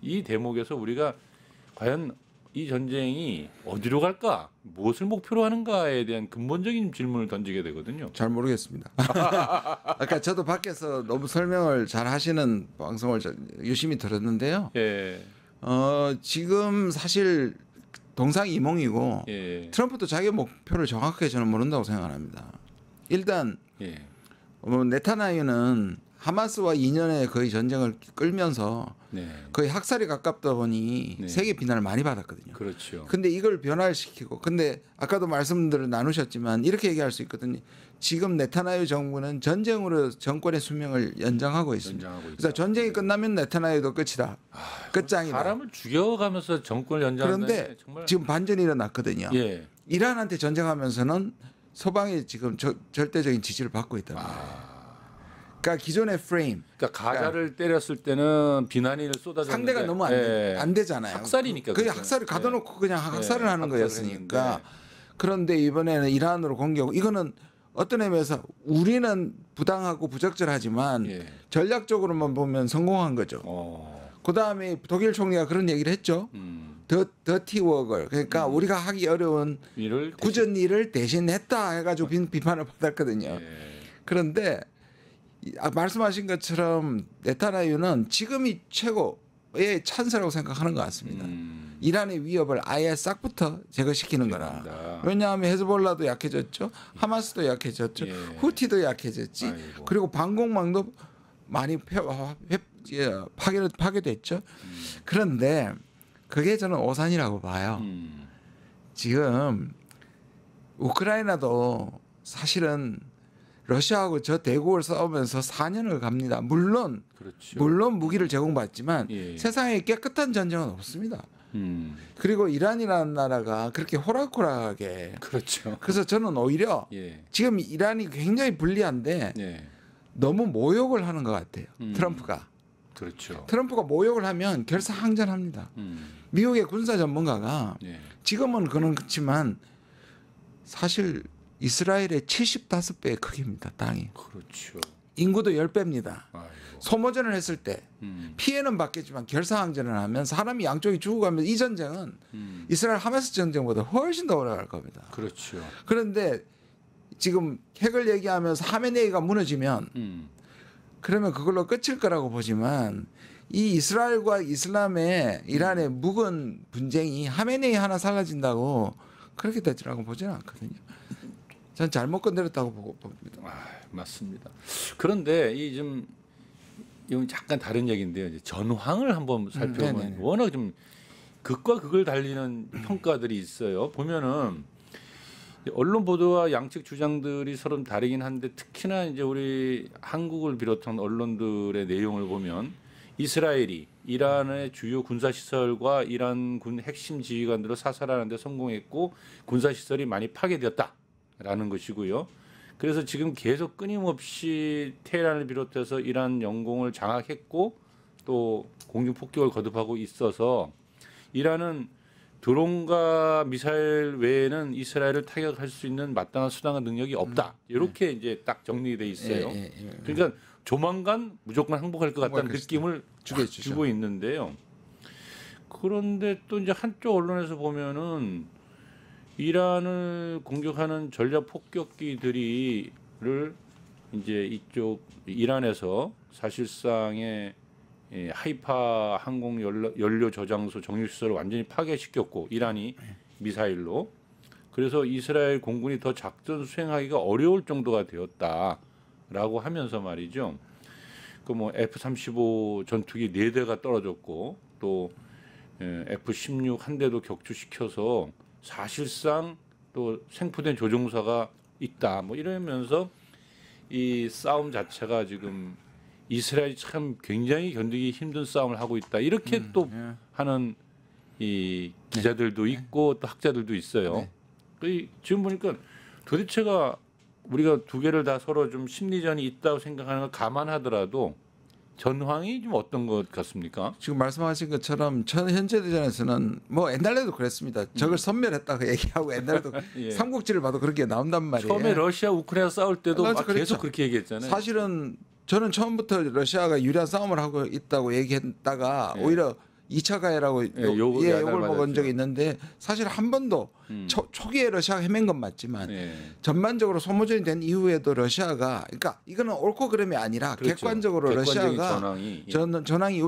이 대목에서 우리가 과연 이 전쟁이 어디로 갈까, 무엇을 목표로 하는가에 대한 근본적인 질문을 던지게 되거든요. 잘 모르겠습니다. 아까 저도 밖에서 너무 설명을 잘 하시는 방송을 유심히 들었는데요. 예. 지금 사실 동상이몽이고 트럼프도 자기 목표를 정확하게 저는 모른다고 생각합니다. 일단 네타냐후는 하마스와 2년의 거의 전쟁을 끌면서 네. 거의 학살이 가깝다 보니 네. 세계 비난을 많이 받았거든요. 그렇죠. 근데 이걸 변화시키고 근데 아까도 말씀들을 나누셨지만 이렇게 얘기할 수 있거든요. 지금 네타냐후 정부는 전쟁으로 정권의 수명을 연장하고 있습니다. 연장하고 있다. 그래서 전쟁이 끝나면 네타냐후도 끝이다. 끝장이다. 사람을 죽여가면서 정권을 연장하는 그런데 정말 지금 반전이 일어났거든요. 예. 이란한테 전쟁하면서는 서방이 지금 절대적인 지지를 받고 있다. 그러니까 기존의 프레임 그러니까 가자를 때렸을 때는 비난을 쏟아졌는데 상대가 너무 안 되잖아요. 학살이니까 그게 그죠. 학살을 가둬놓고 그냥 학살을 하는 학살을 거였으니까. 했는데. 그런데 이번에는 이란으로 공격. 이거는 어떤 의미에서 우리는 부당하고 부적절하지만 예. 전략적으로만 보면 성공한 거죠. 그 다음에 독일 총리가 그런 얘기를 했죠. 더티 워커. 그러니까 우리가 하기 어려운 일을 굳은 일을 대신했다 해가지고 비판을 받았거든요. 예. 그런데 말씀하신 것처럼 네타냐후는 지금이 최고의 찬스라고 생각하는 것 같습니다. 이란의 위협을 아예 싹부터 제거시키는 거라. 그렇습니다. 왜냐하면 헤즈볼라도 약해졌죠. 하마스도 약해졌죠. 예. 후티도 약해졌지. 아이고. 그리고 방공망도 많이 파괴됐죠. 그런데 그게 저는 오산이라고 봐요. 지금 우크라이나도 사실은 러시아하고 저 대국을 싸우면서 4년을 갑니다. 물론 그렇죠. 무기를 제공받지만 예. 세상에 깨끗한 전쟁은 없습니다. 그리고 이란이라는 나라가 그렇게 호락호락하게 그렇죠. 그래서 저는 오히려 예. 지금 이란이 굉장히 불리한데 예. 너무 모욕을 하는 것 같아요. 트럼프가. 그렇죠. 트럼프가 모욕을 하면 결사항전합니다. 미국의 군사 전문가가 예. 지금은 그렇지만 사실 이스라엘의 75배의 크기입니다. 땅이. 그렇죠. 인구도 10배입니다. 아이고. 소모전을 했을 때 피해는 받겠지만 결사항전을 하면 사람이 양쪽이 죽어가면 이 전쟁은 이스라엘 하마스 전쟁보다 훨씬 더 오래 갈 겁니다. 그렇죠. 그런데 지금 핵을 얘기하면서 하메네이가 무너지면 그러면 그걸로 끝일 거라고 보지만 이 이스라엘과 이슬람의 이란의 묵은 분쟁이 하메네이 하나 살라진다고 그렇게 되리라고 보지는 않거든요. 전 잘못 건드렸다고 보고 봅니다. 맞습니다. 그런데 이건 약간 다른 얘기인데요. 이제 전황을 한번 살펴보면 네네네. 워낙 좀 극과 극을 달리는 평가들이 있어요. 보면은 언론 보도와 양측 주장들이 서로 다르긴 한데 특히나 이제 우리 한국을 비롯한 언론들의 내용을 보면 이스라엘이 이란의 주요 군사 시설과 이란 군 핵심 지휘관들을 사살하는 데 성공했고 군사 시설이 많이 파괴되었다라는 것이고요. 그래서 지금 계속 끊임없이 테헤란을 비롯해서 이란 영공을 장악했고 또 공중 폭격을 거듭하고 있어서 이란은 드론과 미사일 외에는 이스라엘을 타격할 수 있는 마땅한 수단과 능력이 없다. 이렇게 이제 딱 정리돼 있어요. 그러니까 조만간 무조건 항복할 것 같다는 느낌을 주고 있는데요. 그런데 또 이제 한쪽 언론에서 보면은 이란을 공격하는 전략 폭격기들이를 이제 이쪽 이란에서 사실상의 하이파 항공 연료 저장소 정유시설을 완전히 파괴시켰고 이란이 미사일로 그래서 이스라엘 공군이 더 작전 수행하기가 어려울 정도가 되었다라고 하면서 말이죠. 그 뭐 F-35 전투기 4대가 떨어졌고 또 F-16 한 대도 격추시켜서 사실상 또 생포된 조종사가 있다. 뭐 이러면서 이 싸움 자체가 지금 이스라엘이 참 굉장히 견디기 힘든 싸움을 하고 있다. 이렇게 또 하는 이 기자들도 있고 또 학자들도 있어요. 지금 보니까 도대체가 우리가 두 개를 다 서로 좀 심리전이 있다고 생각하는 걸 감안하더라도 전황이 좀 어떤 것 같습니까? 지금 말씀하신 것처럼 현재 대전에서는 뭐 옛날에도 그랬습니다. 적을 섬멸했다고 얘기하고 옛날에도 예. 삼국지를 봐도 그렇게 나온단 말이에요. 처음에 러시아 우크라이나 싸울 때도 막 그렇죠. 계속 그렇게 얘기했잖아요. 사실은 저는 처음부터 러시아가 유리한 싸움을 하고 있다고 얘기했다가 오히려 2차 가해라고 욕을 먹은 적이 있는데 사실 한 번도 초기에 러시아가 헤맨 건 맞지만 전반적으로 소모전이 된 이후에도 러시아가 그러니까 이거는 옳고 그름이 아니라 그렇죠. 객관적으로 러시아가 전황이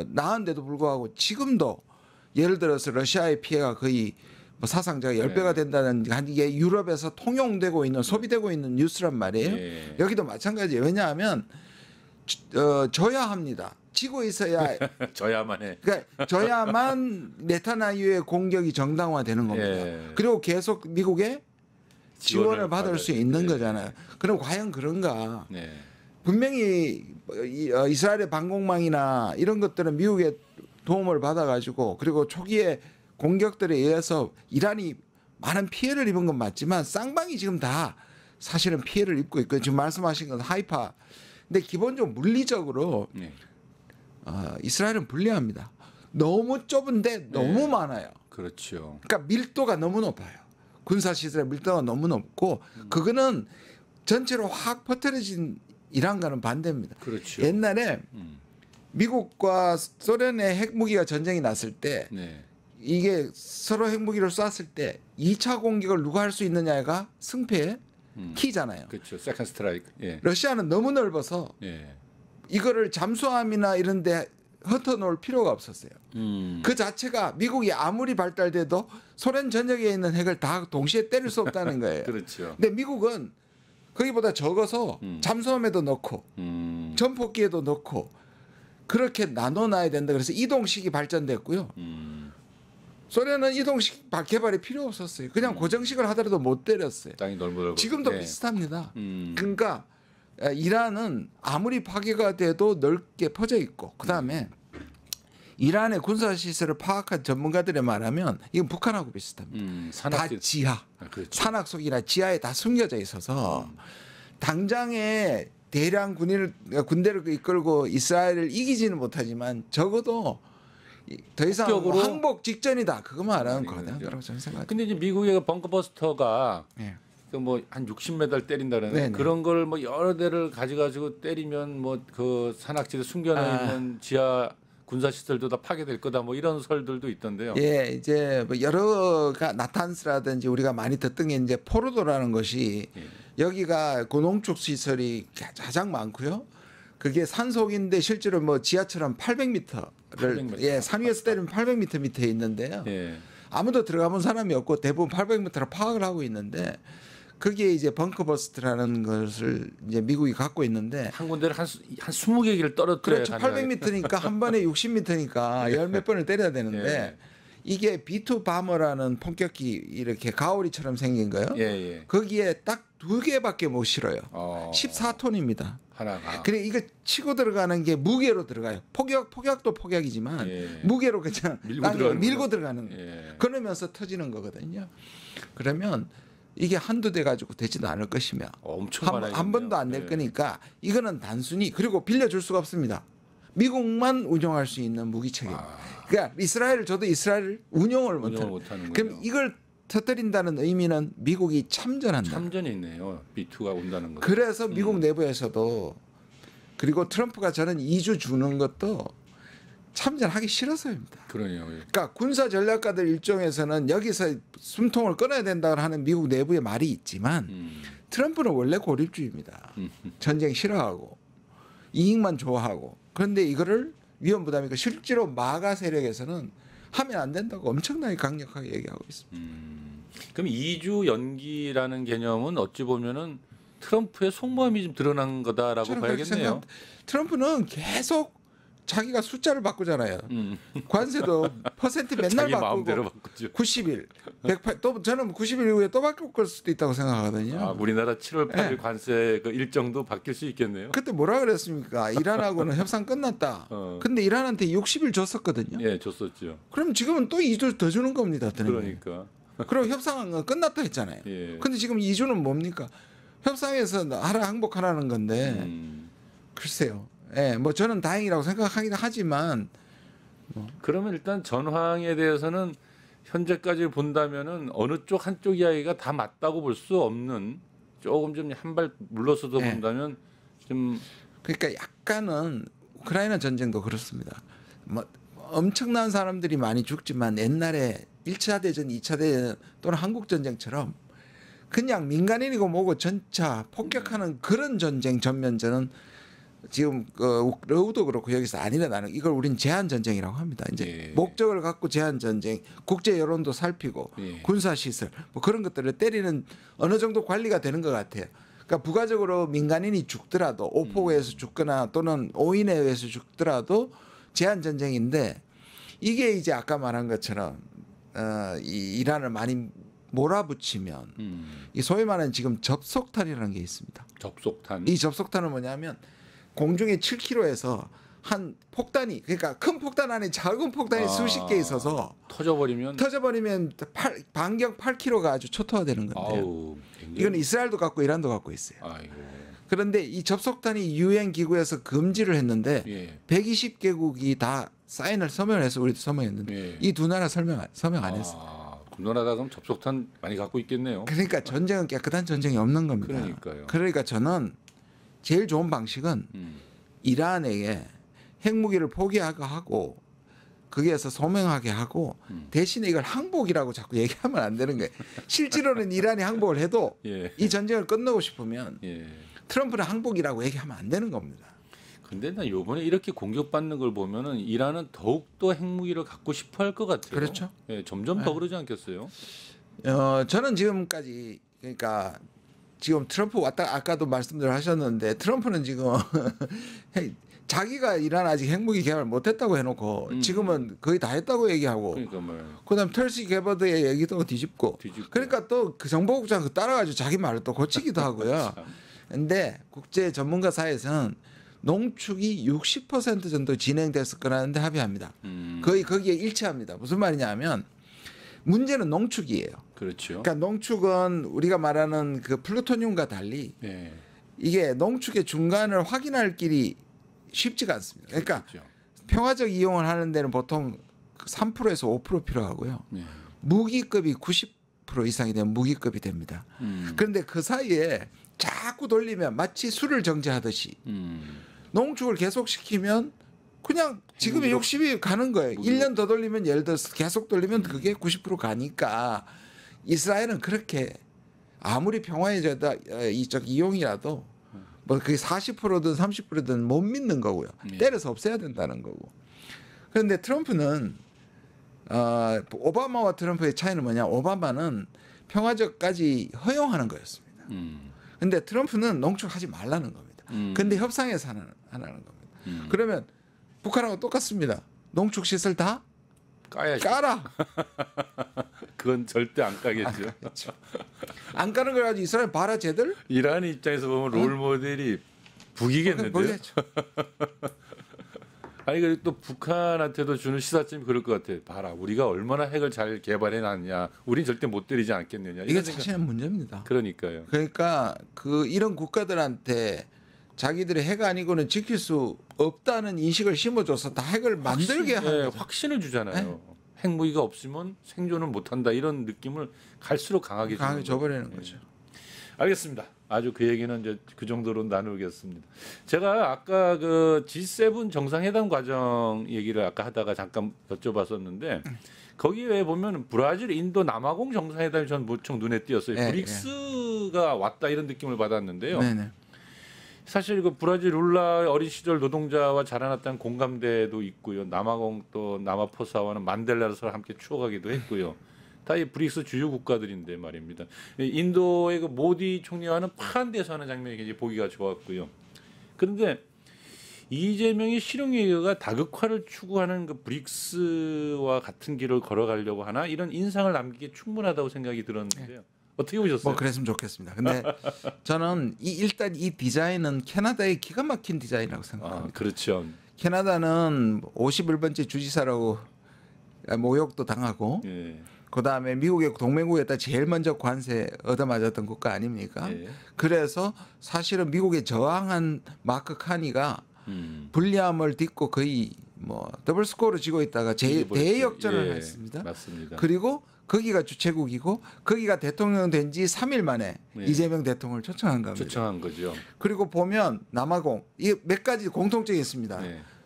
나은데도 불구하고 지금도 예를 들어서 러시아의 피해가 거의 뭐 사상자가 10배가 된다는 이게 유럽에서 통용되고 있는 소비되고 있는 뉴스란 말이에요. 여기도 마찬가지예요. 왜냐하면 져야 합니다. 지고 있어야 져야만 해. 그러니까 져야만 네타냐후의 공격이 정당화되는 겁니다. 예. 그리고 계속 미국의 지원을 받을 수 있는 거잖아요. 그럼 과연 그런가? 네. 분명히 이스라엘의 방공망이나 이런 것들은 미국의 도움을 받아가지고 그리고 초기에 공격들에 의해서 이란이 많은 피해를 입은 건 맞지만 쌍방이 지금 다 사실은 피해를 입고 있고 지금 말씀하신 건 하이파. 근데 기본적으로 물리적으로 네. 이스라엘은 불리합니다. 너무 좁은데 너무 네. 많아요. 그렇죠. 그러니까 밀도가 너무 높아요. 군사 시설의 밀도가 너무 높고 그거는 전체로 확 퍼뜨려진 이란과는 반대입니다. 그렇죠. 옛날에 미국과 소련의 핵무기가 전쟁이 났을 때 네. 이게 서로 핵무기를 쐈을 때 2차 공격을 누가 할 수 있느냐가 승패의 키잖아요. 그렇죠. 세컨드 스트라이크. 예. 러시아는 너무 넓어서 예. 이거를 잠수함이나 이런 데 흩어놓을 필요가 없었어요. 그 자체가 미국이 아무리 발달돼도 소련 전역에 있는 핵을 다 동시에 때릴 수 없다는 거예요. 그렇죠. 근데 미국은 거기보다 적어서 잠수함에도 넣고 전폭기에도 넣고 그렇게 나눠놔야 된다. 그래서 이동식이 발전됐고요. 소련은 이동식 개발이 필요 없었어요. 그냥 고정식을 하더라도 못 때렸어요. 땅이 넓어. 지금도 네. 비슷합니다. 그러니까 이란은 아무리 파괴가 돼도 넓게 퍼져 있고 그다음에 이란의 군사 시설을 파악한 전문가들에 말하면 이건 북한하고 비슷합니다. 다 지하, 그렇죠. 산악 속이나 지하에 다 숨겨져 있어서 당장에 대량 군대를 이끌고 이스라엘을 이기지는 못하지만 적어도 더 이상 합격으로 항복 직전이다. 그거 말하는 그러니까요. 거라고 저는 생각합니다. 근데 이제 미국의 벙커버스터가 예. 뭐 한 60m 때린다는 네네. 그런 걸 뭐 여러 대를 가져가지고 때리면 뭐 그 산악지대 숨겨놓은 있는 지하 군사 시설도 다 파괴될 거다 뭐 이런 설들도 있던데요. 예, 이제 뭐 여러가 나탄스라든지 우리가 많이 듣던 게 이제 포르도라는 것이 여기가 고농축 시설이 가장 많고요. 그게 산속인데 실제로 뭐 지하철은 800m를 800m. 예, 산 위에서 때리면 800m 밑에 있는데요. 예. 아무도 들어가본 사람이 없고 대부분 800m를 파악을 하고 있는데 그게 이제 벙커버스트라는 것을 이제 미국이 갖고 있는데 한 군데를 한 20개를 떨어뜨려야 그렇죠. 800m니까 한 번에 60m니까 열 몇 번을 때려야 되는데 예. 이게 B2 바머라는 폭격기 이렇게 가오리처럼 생긴 거요. 예, 예. 거기에 딱 2개밖에 못 실어요. 14톤입니다. 하나가. 그래 이거 치고 들어가는 게 무게로 들어가요. 폭약도 폭약이지만 예. 무게로 그냥 밀고 들어가는 거예요. 예. 그러면서 터지는 거거든요. 그러면 이게 한두 대 가지고 되지도 않을 것이며 엄청 한 번도 안 낼 예. 거니까. 이거는 단순히 그리고 빌려줄 수가 없습니다. 미국만 운영할 수 있는 무기 체계. 그러니까 이스라엘을 줘도 이스라엘을 운영을 못하는. 그럼 이걸 터뜨린다는 의미는 미국이 참전한다. 참전이 있네요. B2가 온다는 거. 그래서 미국 내부에서도 그리고 트럼프가 저는 2주 주는 것도 참전하기 싫어서입니다. 그러네요. 그러니까 군사 전략가들 일종에서는 여기서 숨통을 끊어야 된다고 하는 미국 내부의 말이 있지만 트럼프는 원래 고립주의입니다. 전쟁 싫어하고 이익만 좋아하고 그런데 이거를 위험 부담이니까 실제로 마가 세력에서는 하면 안 된다고 엄청나게 강력하게 얘기하고 있습니다. 그럼 2주 연기라는 개념은 어찌 보면은 트럼프의 속마음이 좀 드러난 거다라고 저는 그렇게 봐야겠네요. 생각합니다. 트럼프는 계속 자기가 숫자를 바꾸잖아요. 관세도 퍼센트 맨날 자기 바꾸고 마음대로 바꾸죠. 90일, 108, 또 저는 90일 이후에 또 바꿀 수도 있다고 생각하거든요. 아, 우리나라 7월 8일 네. 관세 그 일정도 바뀔 수 있겠네요. 그때 뭐라 그랬습니까? 이란하고는 협상 끝났다. 근데 이란한테 60일 줬었거든요. 예, 줬었죠. 그럼 지금은 또 2주 더 주는 겁니다. 그러니까. 그리고 협상은 끝났다 했잖아요. 예. 근데 지금 2주는 뭡니까? 협상에서 하라 항복하라는 건데 글쎄요. 예, 뭐 저는 다행이라고 생각하긴 하지만 그러면 일단 전황에 대해서는 현재까지 본다면은 어느 쪽 한쪽 이야기가 다 맞다고 볼 수 없는 조금 좀 한 발 물러서서 네. 본다면 좀 그러니까 약간은 우크라이나 전쟁도 그렇습니다. 뭐 엄청난 사람들이 많이 죽지만 옛날에 1차 대전, 2차 대전 또는 한국 전쟁처럼 그냥 민간인이고 뭐고 전차 폭격하는 그런 전쟁 전면전은 지금 러우도 그렇고 여기서 안 일어나는 이걸 우린 제한 전쟁이라고 합니다. 이제 예. 목적을 갖고 제한 전쟁, 국제 여론도 살피고 예. 군사 시설 뭐 그런 것들을 때리는 어느 정도 관리가 되는 것 같아요. 그러니까 부가적으로 민간인이 죽더라도 오폭에 의해서 죽거나 또는 오인에 의해서 죽더라도 제한 전쟁인데 이게 이제 아까 말한 것처럼 이 이란을 많이 몰아붙이면 이 소위 말하는 지금 접속탄이라는 게 있습니다. 접속탄. 이 접속탄은 뭐냐면 공중에 7km에서 한 폭탄이 그러니까 큰 폭탄 안에 작은 폭탄이 수십 개 있어서 터져버리면 반경 8km가 아주 초토화되는 건데요. 아우, 굉장히- 이건 이스라엘도 갖고 이란도 갖고 있어요. 아이고. 그런데 이 접속탄이 유엔 기구에서 금지를 했는데 예. 120개국이 다 사인을 서명을 해서 우리도 서명했는데 예. 이 두 나라 서명 안 했어. 아, 군노나다 그럼 접속탄 많이 갖고 있겠네요. 그러니까 전쟁은 깨끗한 전쟁이 없는 겁니다. 그러니까요. 그러니까 저는 제일 좋은 방식은 이란에게 핵무기를 포기하게 하고 거기에서 소명하게 하고 대신에 이걸 항복이라고 자꾸 얘기하면 안 되는 거예요. 실제로는 이란이 항복을 해도 예. 이 전쟁을 끝내고 싶으면 예. 트럼프는 항복이라고 얘기하면 안 되는 겁니다. 근데 나 요번에 이렇게 공격받는 걸 보면은 이란은 더욱더 핵무기를 갖고 싶어 할 것 같아요. 그렇죠. 예, 점점 더 그러지 않겠어요? 저는 지금까지 그러니까 지금 트럼프 왔다 아까도 말씀들 하셨는데 트럼프는 지금 자기가 이란 아직 핵무기 개발 못했다고 해놓고 지금은 거의 다 했다고 얘기하고 그러니까 뭐 그다음 털시 게버드의 얘기도 뒤집고 그러니까 또 그 정보국장 따라가지고 자기 말을 또 고치기도 하고요. 근데 국제 전문가 사이에서는 농축이 60% 정도 진행됐을 거라는데 합의합니다. 거의 거기에 일치합니다. 무슨 말이냐면 문제는 농축이에요. 그렇죠. 그러니까 농축은 우리가 말하는 그 플루토늄과 달리 예. 이게 농축의 중간을 확인할 길이 쉽지가 않습니다. 그러니까 그렇죠. 평화적 이용을 하는 데는 보통 3%에서 5% 필요하고요. 예. 무기급이 90% 이상이 되면 무기급이 됩니다. 그런데 그 사이에 자꾸 돌리면 마치 술을 정제하듯이 농축을 계속시키면 그냥 지금의 60이 가는 거예요. 1년 더 돌리면 예를 들어서 계속 돌리면 그게 90% 가니까 이스라엘은 그렇게 아무리 평화해져도 이쪽 이용이라도 뭐 그게 40%든 30%든 못 믿는 거고요. 때려서 없애야 된다는 거고. 그런데 트럼프는 오바마와 트럼프의 차이는 뭐냐? 오바마는 평화적까지 허용하는 거였습니다. 근데 트럼프는 농축하지 말라는 겁니다. 근데 협상에서 하라는 겁니다. 그러면 북한하고 똑같습니다. 농축 시설 다 까야지. 까라. 그건 절대 안 까겠죠. 안 까는 걸 가지고 이스라엘 봐라 쟤들. 이란 입장에서 보면 롤 모델이 북이겠는데요. 보겠죠. 아니 그리고 또 북한한테도 주는 시사점이 그럴 것 같아요. 봐라, 우리가 얼마나 핵을 잘 개발해 놨냐. 우린 절대 못 때리지 않겠느냐. 이게 사실은 문제입니다. 그러니까요. 그러니까 그 이런 국가들한테 자기들의 핵 아니고는 지킬 수 없다는 인식을 심어줘서 다 핵을 만들게 하는 거죠. 확신을 주잖아요. 핵무기가 없으면 생존을 못한다 이런 느낌을 갈수록 강하게 줘버리는 거죠. 알겠습니다. 아주 그 얘기는 이제 그 정도로 나누겠습니다. 제가 아까 그 G7 정상회담 과정 얘기를 아까 하다가 잠깐 여쭤봤었는데 거기에 보면 브라질, 인도, 남아공 정상회담이 전 무척 눈에 띄었어요. 네, 브릭스가 왔다 이런 느낌을 받았는데요. 네네. 사실 그 브라질 룰라 어린 시절 노동자와 자라났다는 공감대도 있고요. 남아공 또 남아포사와는 만델라를 함께 추억하기도 했고요. 다 이 브릭스 주요 국가들인데 말입니다. 인도의 그 모디 총리와는 파란데서 하는 장면이 굉장히 보기가 좋았고요. 그런데 이재명이 실용외교가 다극화를 추구하는 그 브릭스와 같은 길을 걸어가려고 하나 이런 인상을 남기기에 충분하다고 생각이 들었는데요. 어떻게 보셨어요? 뭐 그랬으면 좋겠습니다. 근데 저는 일단 이 디자인은 캐나다의 기가 막힌 디자인이라고 생각합니다. 그렇죠. 캐나다는 51번째 주지사라고 모욕도 당하고 예. 그다음에 미국의 동맹국에다 제일 먼저 관세 얻어맞았던 국가 아닙니까? 예. 그래서 사실은 미국에 저항한 마크 카니가 불리함을 딛고 거의 뭐 더블 스코어를 지고 있다가 대역전을 했습니다. 맞습니다. 그리고 거기가 주최국이고 거기가 대통령 된 지 3일 만에 이재명 대통령을 초청한 겁니다. 초청한 거죠. 그리고 보면 남아공 이게 몇 가지 공통점이 있습니다.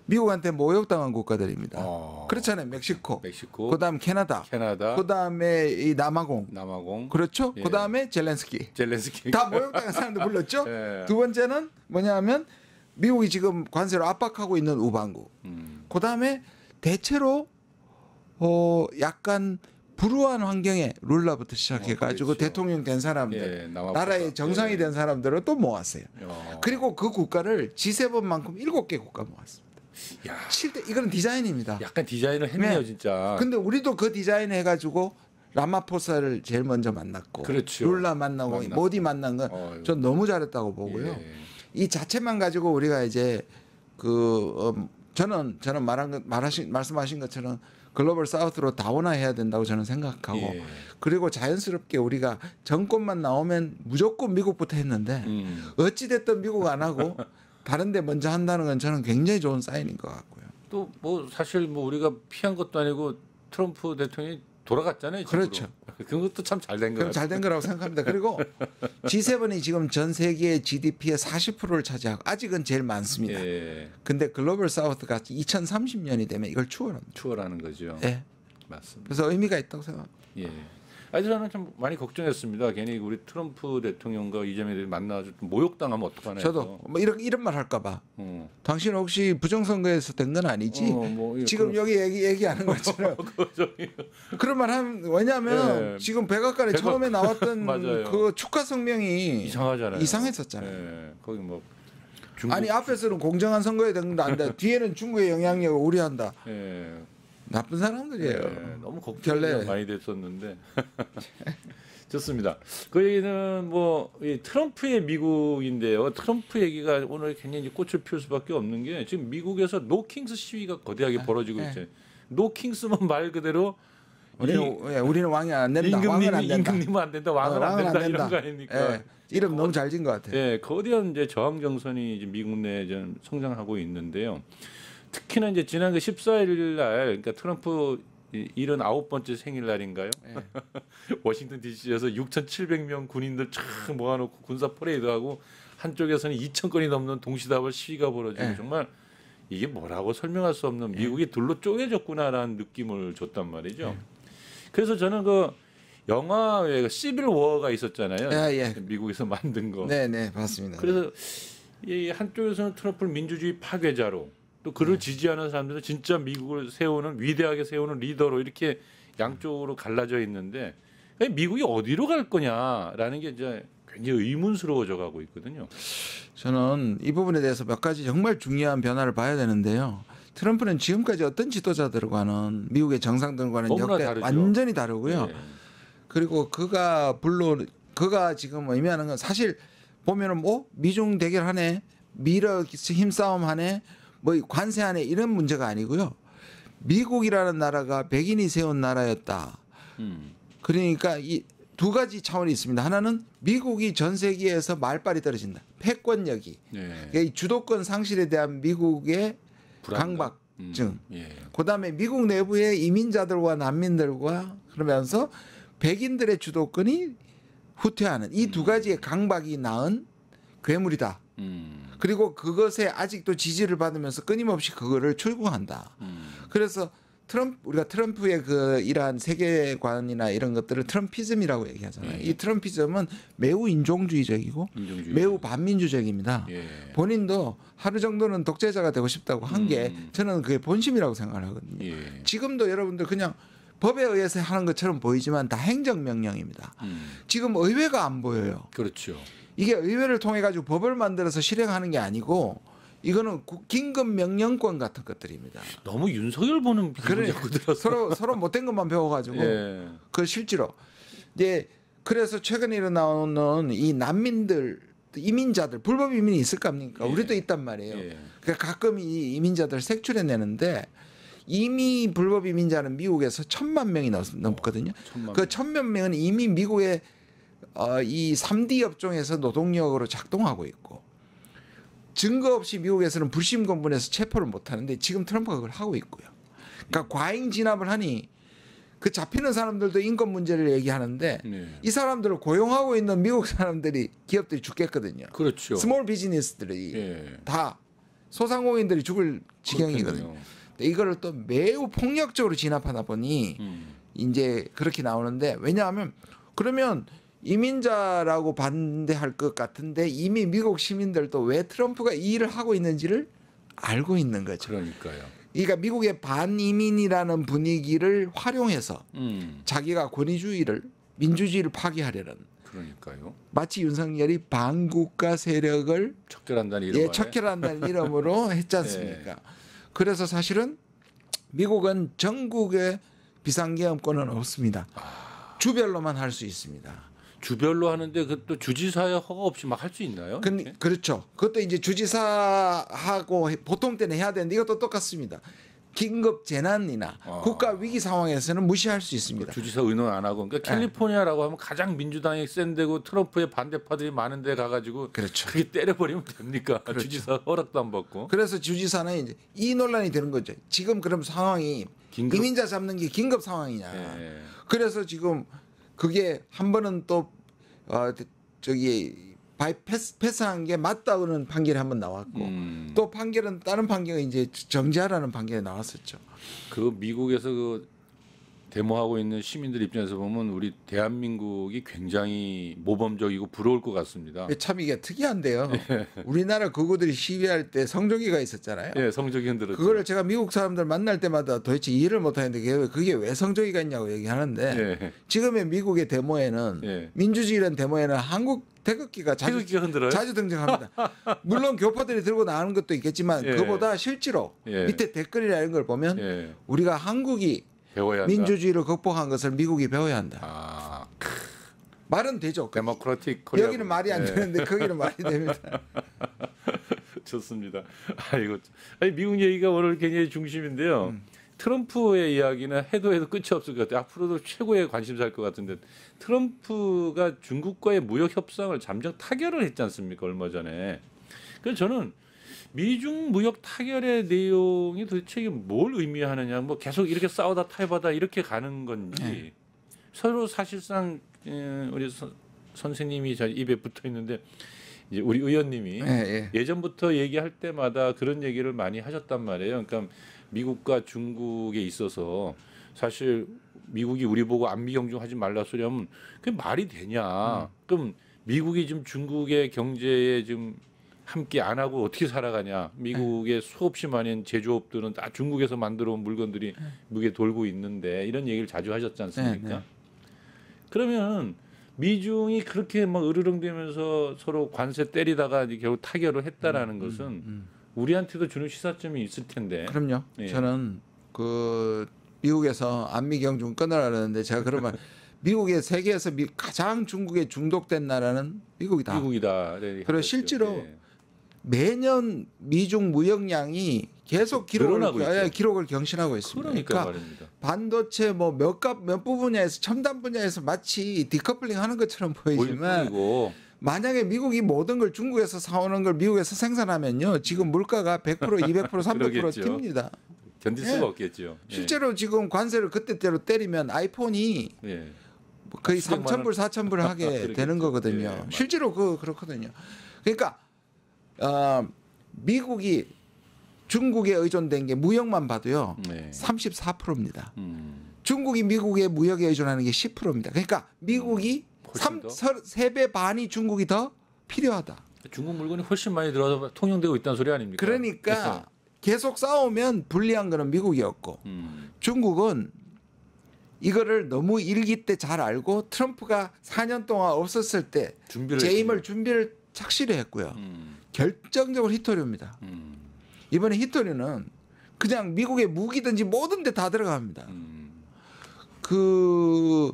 미국한테 모욕당한 국가들입니다. 그렇잖아요. 멕시코. 그다음 캐나다. 그다음에 이 남아공. 그렇죠. 예. 그다음에 젤렌스키. 젤렌스키. 다 모욕당한 사람들 불렀죠. 예. 두 번째는 뭐냐면 미국이 지금 관세로 압박하고 있는 우방국. 그다음에 대체로 약간 불우한 환경에 룰라부터 시작해가지고 그렇죠. 대통령 된 사람들, 예, 나라의 정상이 된 사람들을 또 모았어요. 어. 그리고 그 국가를 G7만큼 7개 국가 모았습니다. 야, 7대 이거는 디자인입니다. 약간 디자인을 했네요, 네. 진짜. 근데 우리도 그 디자인 해가지고 라마포사를 제일 먼저 만났고, 그렇죠. 룰라 만나고 모디 만난 건 전 너무 잘했다고 보고요. 예. 이 자체만 가지고 우리가 이제 저는 말씀하신 것처럼 글로벌 사우스로 다원화해야 된다고 저는 생각하고 예. 그리고 자연스럽게 우리가 정권만 나오면 무조건 미국부터 했는데 어찌 됐든 미국 안 하고 다른데 먼저 한다는 건 저는 굉장히 좋은 사인인 것 같고요. 또 뭐 사실 뭐 우리가 피한 것도 아니고 트럼프 대통령이 돌아갔잖아요. 집으로. 그렇죠. 그것도 참 잘 된 그럼 거예요. 잘 된 거라고 생각합니다. 그리고 G7이 지금 전 세계의 GDP의 40%를 차지하고 아직은 제일 많습니다. 예. 근데 글로벌 사우스가 2030년이 되면 이걸 추월합니다. 추월하는 거죠. 예. 맞습니다. 그래서 의미가 있다고 생각합니다. 예. 아니 저는 참 많이 걱정했습니다. 괜히 우리 트럼프 대통령과 이재명이 만나서 모욕당하면 어떡하나 해서. 저도 뭐 이런 말 할까봐. 어. 당신 혹시 부정선거에서 된 건 아니지? 뭐, 예, 지금 여기 얘기하는 것처럼 그런 말 하면 왜냐하면 예. 지금 백악관에 처음에 나왔던 맞아요. 그 축하 성명이 이상하잖아요. 이상했었잖아요. 예. 거기 뭐 중국 아니 앞에서는 공정한 선거에 된 건데 안 돼. 뒤에는 중국의 영향력을 우려한다. 예. 나쁜 사람들이에요. 예. 너무 걱정이 결례. 많이 됐었는데 좋습니다. 그 얘기는 뭐 이 트럼프의 미국인데요. 트럼프 얘기가 오늘 굉장히 꽃을 피울 수밖에 없는 게 지금 미국에서 노킹스 시위가 거대하게 벌어지고 있죠. 노킹스면 말 그대로 우리는 왕이 안 된다. 왕은 안 된다. 임금님은 안 된다. 왕은 안 된다. 이런 거 아닙니까? 예. 이름 너무 잘 진 것 같아요. 예, 거대한 이제 저항 정선이 이제 미국 내에 좀 성장하고 있는데요. 특히나 이제 지난 그 14일 날, 그러니까 트럼프 79번째 생일날인가요? 네. 워싱턴 D.C.에서 6,700명 군인들 쫙 모아놓고 군사 퍼레이드하고 한쪽에서는 2,000건이 넘는 동시다발 시위가 벌어지고 네. 정말 이게 뭐라고 설명할 수 없는 미국이 둘로 쪼개졌구나라는 느낌을 줬단 말이죠. 네. 그래서 저는 그 영화에 시빌 워가 있었잖아요. 예. 미국에서 만든 거. 네, 맞습니다. 그래서 이 한쪽에서는 트럼프를 민주주의 파괴자로 또 그를 지지하는 사람들은 진짜 미국을 세우는 위대하게 세우는 리더로 이렇게 양쪽으로 갈라져 있는데 미국이 어디로 갈 거냐라는 게 이제 굉장히 의문스러워져 가고 있거든요. 저는 이 부분에 대해서 몇 가지 정말 중요한 변화를 봐야 되는데요. 트럼프는 지금까지 어떤 지도자들과는 미국의 정상들과는 너무나 역대 다르죠. 완전히 다르고요. 네. 그리고 그가 지금 의미하는 건 사실 보면은 뭐 미중 대결하네, 미러 힘싸움하네, 뭐 관세하네 이런 문제가 아니고요. 미국이라는 나라가 백인이 세운 나라였다. 그러니까 이 두 가지 차원이 있습니다. 하나는 미국이 전 세계에서 말빨이 떨어진다. 패권력이. 네. 이 주도권 상실에 대한 미국의 불안감. 강박증. 예. 그다음에 미국 내부의 이민자들과 난민들과 그러면서 백인들의 주도권이 후퇴하는 이 두 가지의 강박이 낳은 괴물이다. 그리고 그것에 아직도 지지를 받으면서 끊임없이 그거를 추구한다. 그래서 우리가 트럼프의 그 이러한 세계관이나 이런 것들을 트럼피즘이라고 얘기하잖아요. 이 트럼피즘은 매우 인종주의적이고 매우 반민주적입니다. 예. 본인도 하루 정도는 독재자가 되고 싶다고 한 게 저는 그게 본심이라고 생각을 하거든요. 예. 지금도 여러분들 그냥 법에 의해서 하는 것처럼 보이지만 다 행정명령입니다. 지금 의회가 안 보여요. 그렇죠. 이게 의회를 통해 가지고 법을 만들어서 실행하는 게 아니고 이거는 긴급 명령권 같은 것들입니다. 너무 윤석열 보는 기분이 자꾸 들어서. 서로 못된 것만 배워가지고 예. 그 실제로 이제 그래서 최근에 일어나오는 이 난민들 이민자들 불법 이민이 있을 겁니까? 예. 우리도 있단 말이에요. 예. 그러니까 가끔 이 이민자들 색출해내는데 이미 불법 이민자는 미국에서 1,000만 명이 넘거든요. 1,000만 그 1,000만 명은 이미 미국의 이 3D 업종에서 노동력으로 작동하고 있고 증거 없이 미국에서는 불심 검문에서 체포를 못 하는데 지금 트럼프가 그걸 하고 있고요. 그러니까 과잉 진압을 하니 그 잡히는 사람들도 인권 문제를 얘기하는데 네. 이 사람들을 고용하고 있는 미국 사람들이 기업들이 죽겠거든요. 그렇죠. 스몰 비즈니스들이 예. 다 소상공인들이 죽을 지경이거든요. 그렇군요. 근데 이거를 또 매우 폭력적으로 진압하다 보니 이제 그렇게 나오는데 왜냐하면 그러면 이민자라고 반대할 것 같은데 이미 미국 시민들도 왜 트럼프가 이 일을 하고 있는지를 알고 있는 거죠. 그러니까요. 그러니까 미국의 반이민이라는 분위기를 활용해서 자기가 권위주의를 민주주의를 파괴하려는 그러니까요. 마치 윤석열이 반국가 세력을 척결한다는 이름으로 척결한다는 이름으로 했지 않습니까? 그래서 사실은 미국은 전국에 비상계엄권은 없습니다. 주별로만 할 수 있습니다. 주별로 하는데 그것도 주지사의 허가 없이 막 할 수 있나요? 그렇죠. 그것도 이제 주지사하고 보통 때는 해야 되는데 이것도 똑같습니다. 긴급 재난이나 국가 위기 상황에서는 무시할 수 있습니다. 주지사 의논 안 하고 그러니까 캘리포니아라고 하면 가장 민주당이 센데고 트럼프의 반대파들이 많은데 가가지고 그렇죠. 그게 때려버리면 됩니까? 그렇죠. 주지사 허락도 안 받고. 그래서 주지사는 이제 이 논란이 되는 거죠. 지금 그럼 상황이 이민자 잡는 게 긴급 상황이냐. 예. 그래서 지금 그게 한 번은 또 패스한 게 맞다는 판결이 한 번 나왔고 또 판결은 다른 판결이 이제 정지하라는 판결이 나왔었죠. 그 미국에서 그 데모하고 있는 시민들 입장에서 보면 우리 대한민국이 굉장히 모범적이고 부러울 것 같습니다. 참 이게 특이한데요. 우리나라 그거들이 시위할 때 성조기가 있었잖아요. 예, 성적이 흔들었죠. 그거를 제가 미국 사람들 만날 때마다 도대체 이해를 못하는데 그게 왜 성조기가 있냐고 얘기하는데 예. 지금의 미국의 데모에는 예. 민주주의라는 데모에는 한국 태극기가 흔들어요? 자주 등장합니다. 물론 교포들이 들고 나오는 것도 있겠지만 예. 그보다 실제로 예. 밑에 댓글이나 이런 걸 보면 예. 우리가 한국이 배워야 한다. 민주주의를 극복한 것을 미국이 배워야 한다. 아, 말은 되죠. 데모크라틱 코리아. 여기는 말이 안 되는데 거기는 말이 됩니다. 좋습니다. 아니 미국 얘기가 오늘 굉장히 중심인데요. 트럼프의 이야기는 해도 끝이 없을 것 같아요. 앞으로도 최고의 관심사일 것 같은데 트럼프가 중국과의 무역 협상을 잠정 타결을 했지 않습니까? 얼마 전에. 그래서 저는 미중 무역 타결의 내용이 도대체 뭘 의미하느냐, 뭐 계속 이렇게 싸우다 타협하다 이렇게 가는 건지 서로 사실상 우리 선생님이 저 입에 붙어 있는데 이제 우리 의원님이 예전부터 얘기할 때마다 그런 얘기를 많이 하셨단 말이에요. 그러니까 미국과 중국에 있어서 사실 미국이 우리 보고 안미 경중하지 말라 소리 하면 그게 말이 되냐? 그럼 미국이 지금 중국의 경제에 지금 함께 안 하고 어떻게 살아가냐? 미국의 수없이 많은 제조업들은 다 중국에서 만들어 온 물건들이 미국에 돌고 있는데 이런 얘기를 자주 하셨지 않습니까? 그러면 미중이 그렇게 막 으르렁대면서 서로 관세 때리다가 이제 결국 타결을 했다라는 것은 우리한테도 주는 시사점이 있을 텐데. 그럼요. 예. 저는 그 미국에서 안미 경중 끊으라는데 제가 그러면 미국의 세계에서 가장 중국에 중독된 나라는 미국이다. 미국이다. 네, 그리고 실제로 매년 미중 무역량이 계속 기록을 경신하고 있습니다. 그러니까 말입니다. 반도체 뭐 몇 분야에서 첨단 분야에서 마치 디커플링 하는 것처럼 보이지만 만약에 미국이 모든 걸 중국에서 사오는 걸 미국에서 생산하면요. 지금 물가가 100%, 200%, 300% 튑니다. 견딜 수가 없겠죠. 실제로 지금 관세를 그때대로 때리면 아이폰이 거의 3,000불, 4,000불 하게 되는 거거든요. 실제로 그렇거든요. 그러니까 미국이 중국에 의존된 게 무역만 봐도요. 34%입니다. 중국이 미국의 무역에 의존하는 게 10%입니다. 그러니까 미국이 3배 반이 중국이 더 필요하다. 중국 물건이 훨씬 많이 들어와서 통용되고 있다는 소리 아닙니까? 그러니까 계속 싸우면 불리한 거는 미국이었고 중국은 이거를 너무 일기 때 잘 알고 트럼프가 4년 동안 없었을 때 재임을 준비를 착실히 했고요. 결정적으로 히토류입니다. 이번에 히토류는 그냥 미국의 무기든지 뭐든 데 다 들어갑니다. 그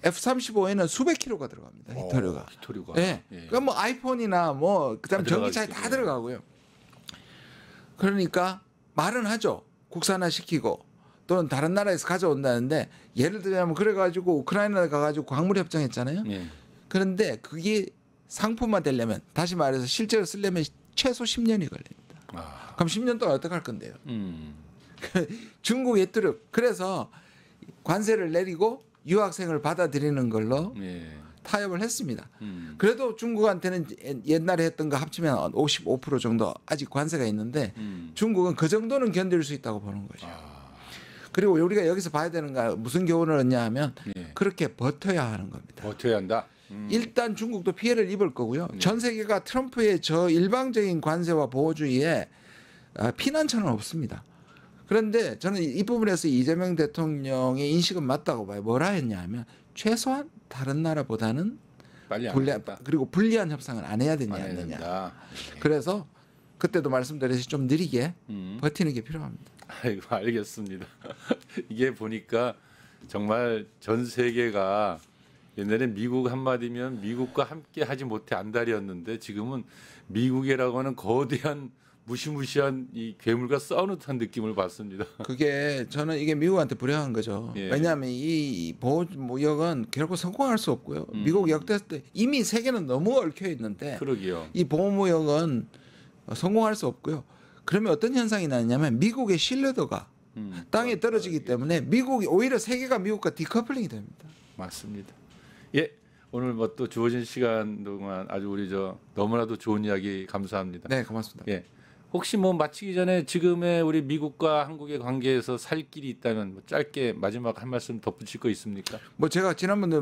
F-35에는 수백 킬로가 들어갑니다. 히토류가. 네. 그러니까 뭐 아이폰이나 뭐 그다음 전기차에 다 들어가고요. 그러니까 말은 하죠. 국산화 시키고 또는 다른 나라에서 가져온다는데 예를 들면 그래가지고 우크라이나 가가지고 광물 협정했잖아요. 그런데 그게 상품화 되려면 다시 말해서 실제로 쓰려면 최소 10년이 걸립니다. 그럼 10년 동안 어떻게 할 건데요? 중국 히토류. 그래서 관세를 내리고 유학생을 받아들이는 걸로 타협을 했습니다. 그래도 중국한테는 옛날에 했던 거 합치면 55% 정도 아직 관세가 있는데 중국은 그 정도는 견딜 수 있다고 보는 거죠. 그리고 우리가 여기서 봐야 되는 거 무슨 교훈을 얻냐 하면 그렇게 버텨야 하는 겁니다. 버텨야 한다. 일단 중국도 피해를 입을 거고요. 전 세계가 트럼프의 저 일방적인 관세와 보호주의에 피난처는 없습니다. 그런데 저는 이 부분에서 이재명 대통령의 인식은 맞다고 봐요. 뭐라 했냐면 최소한 다른 나라보다는 빨리 안 불리한, 하겠다. 그리고 불리한 협상을 안 해야 되냐 안 해야 안 되냐. 된다. 그래서 그때도 말씀드렸듯이 좀 느리게 버티는 게 필요합니다. 아이고 알겠습니다. 이게 보니까 정말 전 세계가 옛날에 미국 한마디면 미국과 함께 하지 못해 안달이었는데 지금은 미국이라고 하는 거대한 무시무시한 이 괴물과 싸우는 듯한 느낌을 받습니다. 그게 저는 이게 미국한테 불행한 거죠. 예. 왜냐하면 이 보호무역은 결국 성공할 수 없고요. 미국 역대 때 이미 세계는 너무 얽혀 있는데 그러게요. 이 보호무역은 성공할 수 없고요. 그러면 어떤 현상이 나냐면 미국의 신뢰도가 땅에 떨어지기 때문에 미국이 오히려 세계가 미국과 디커플링이 됩니다. 맞습니다. 예, 오늘 뭐 또 주어진 시간 동안 아주 우리 너무나도 좋은 이야기 감사합니다. 네, 고맙습니다. 예, 혹시 뭐 마치기 전에 지금의 우리 미국과 한국의 관계에서 살 길이 있다면 뭐 짧게 마지막 한 말씀 덧붙일 거 있습니까? 뭐 제가 지난번에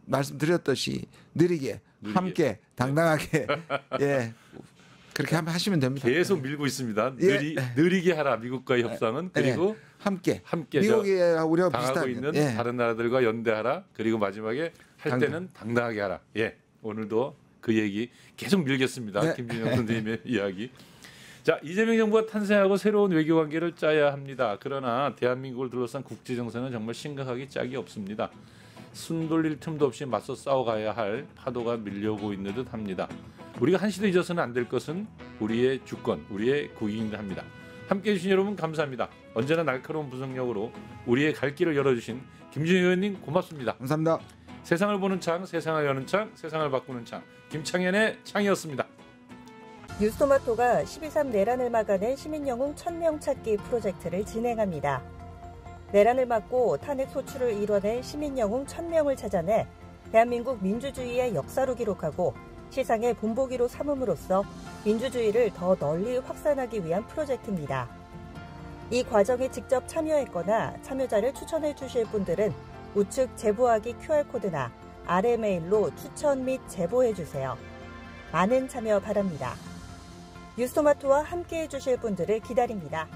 말씀드렸듯이 느리게 함께 당당하게 예 그렇게 하시면 됩니다. 계속 밀고 있습니다. 예. 느리게 하라 미국과의 협상은 그리고 함께 미국이 우리가 당하고 비슷한 있는 예. 다른 나라들과 연대하라. 그리고 마지막에 할 때는 당당하게 하라. 예, 오늘도 그 얘기 계속 밀겠습니다. 네. 김준영 선생님의 이야기. 자, 이재명 정부가 탄생하고 새로운 외교 관계를 짜야 합니다. 그러나 대한민국을 둘러싼 국제 정세는 정말 심각하게 짝이 없습니다. 숨 돌릴 틈도 없이 맞서 싸워가야 할 파도가 밀려오고 있는 듯합니다. 우리가 한시도 잊어서는 안 될 것은 우리의 주권, 우리의 국익입니다 합니다. 함께해 주신 여러분 감사합니다. 언제나 날카로운 분석력으로 우리의 갈 길을 열어주신 김준영 의원님 고맙습니다. 감사합니다. 세상을 보는 창, 세상을 여는 창, 세상을 바꾸는 창, 김창현의 창이었습니다. 뉴스토마토가 12.3 내란을 막아낸 시민영웅 1000명 찾기 프로젝트를 진행합니다. 내란을 막고 탄핵 소추를 이뤄낸 시민영웅 1000명을 찾아내 대한민국 민주주의의 역사로 기록하고 시상의 본보기로 삼음으로써 민주주의를 더 널리 확산하기 위한 프로젝트입니다. 이 과정에 직접 참여했거나 참여자를 추천해 주실 분들은 우측 제보하기 QR코드나 아래 메일로 추천 및 제보해 주세요. 많은 참여 바랍니다. 뉴스토마토와 함께해 주실 분들을 기다립니다.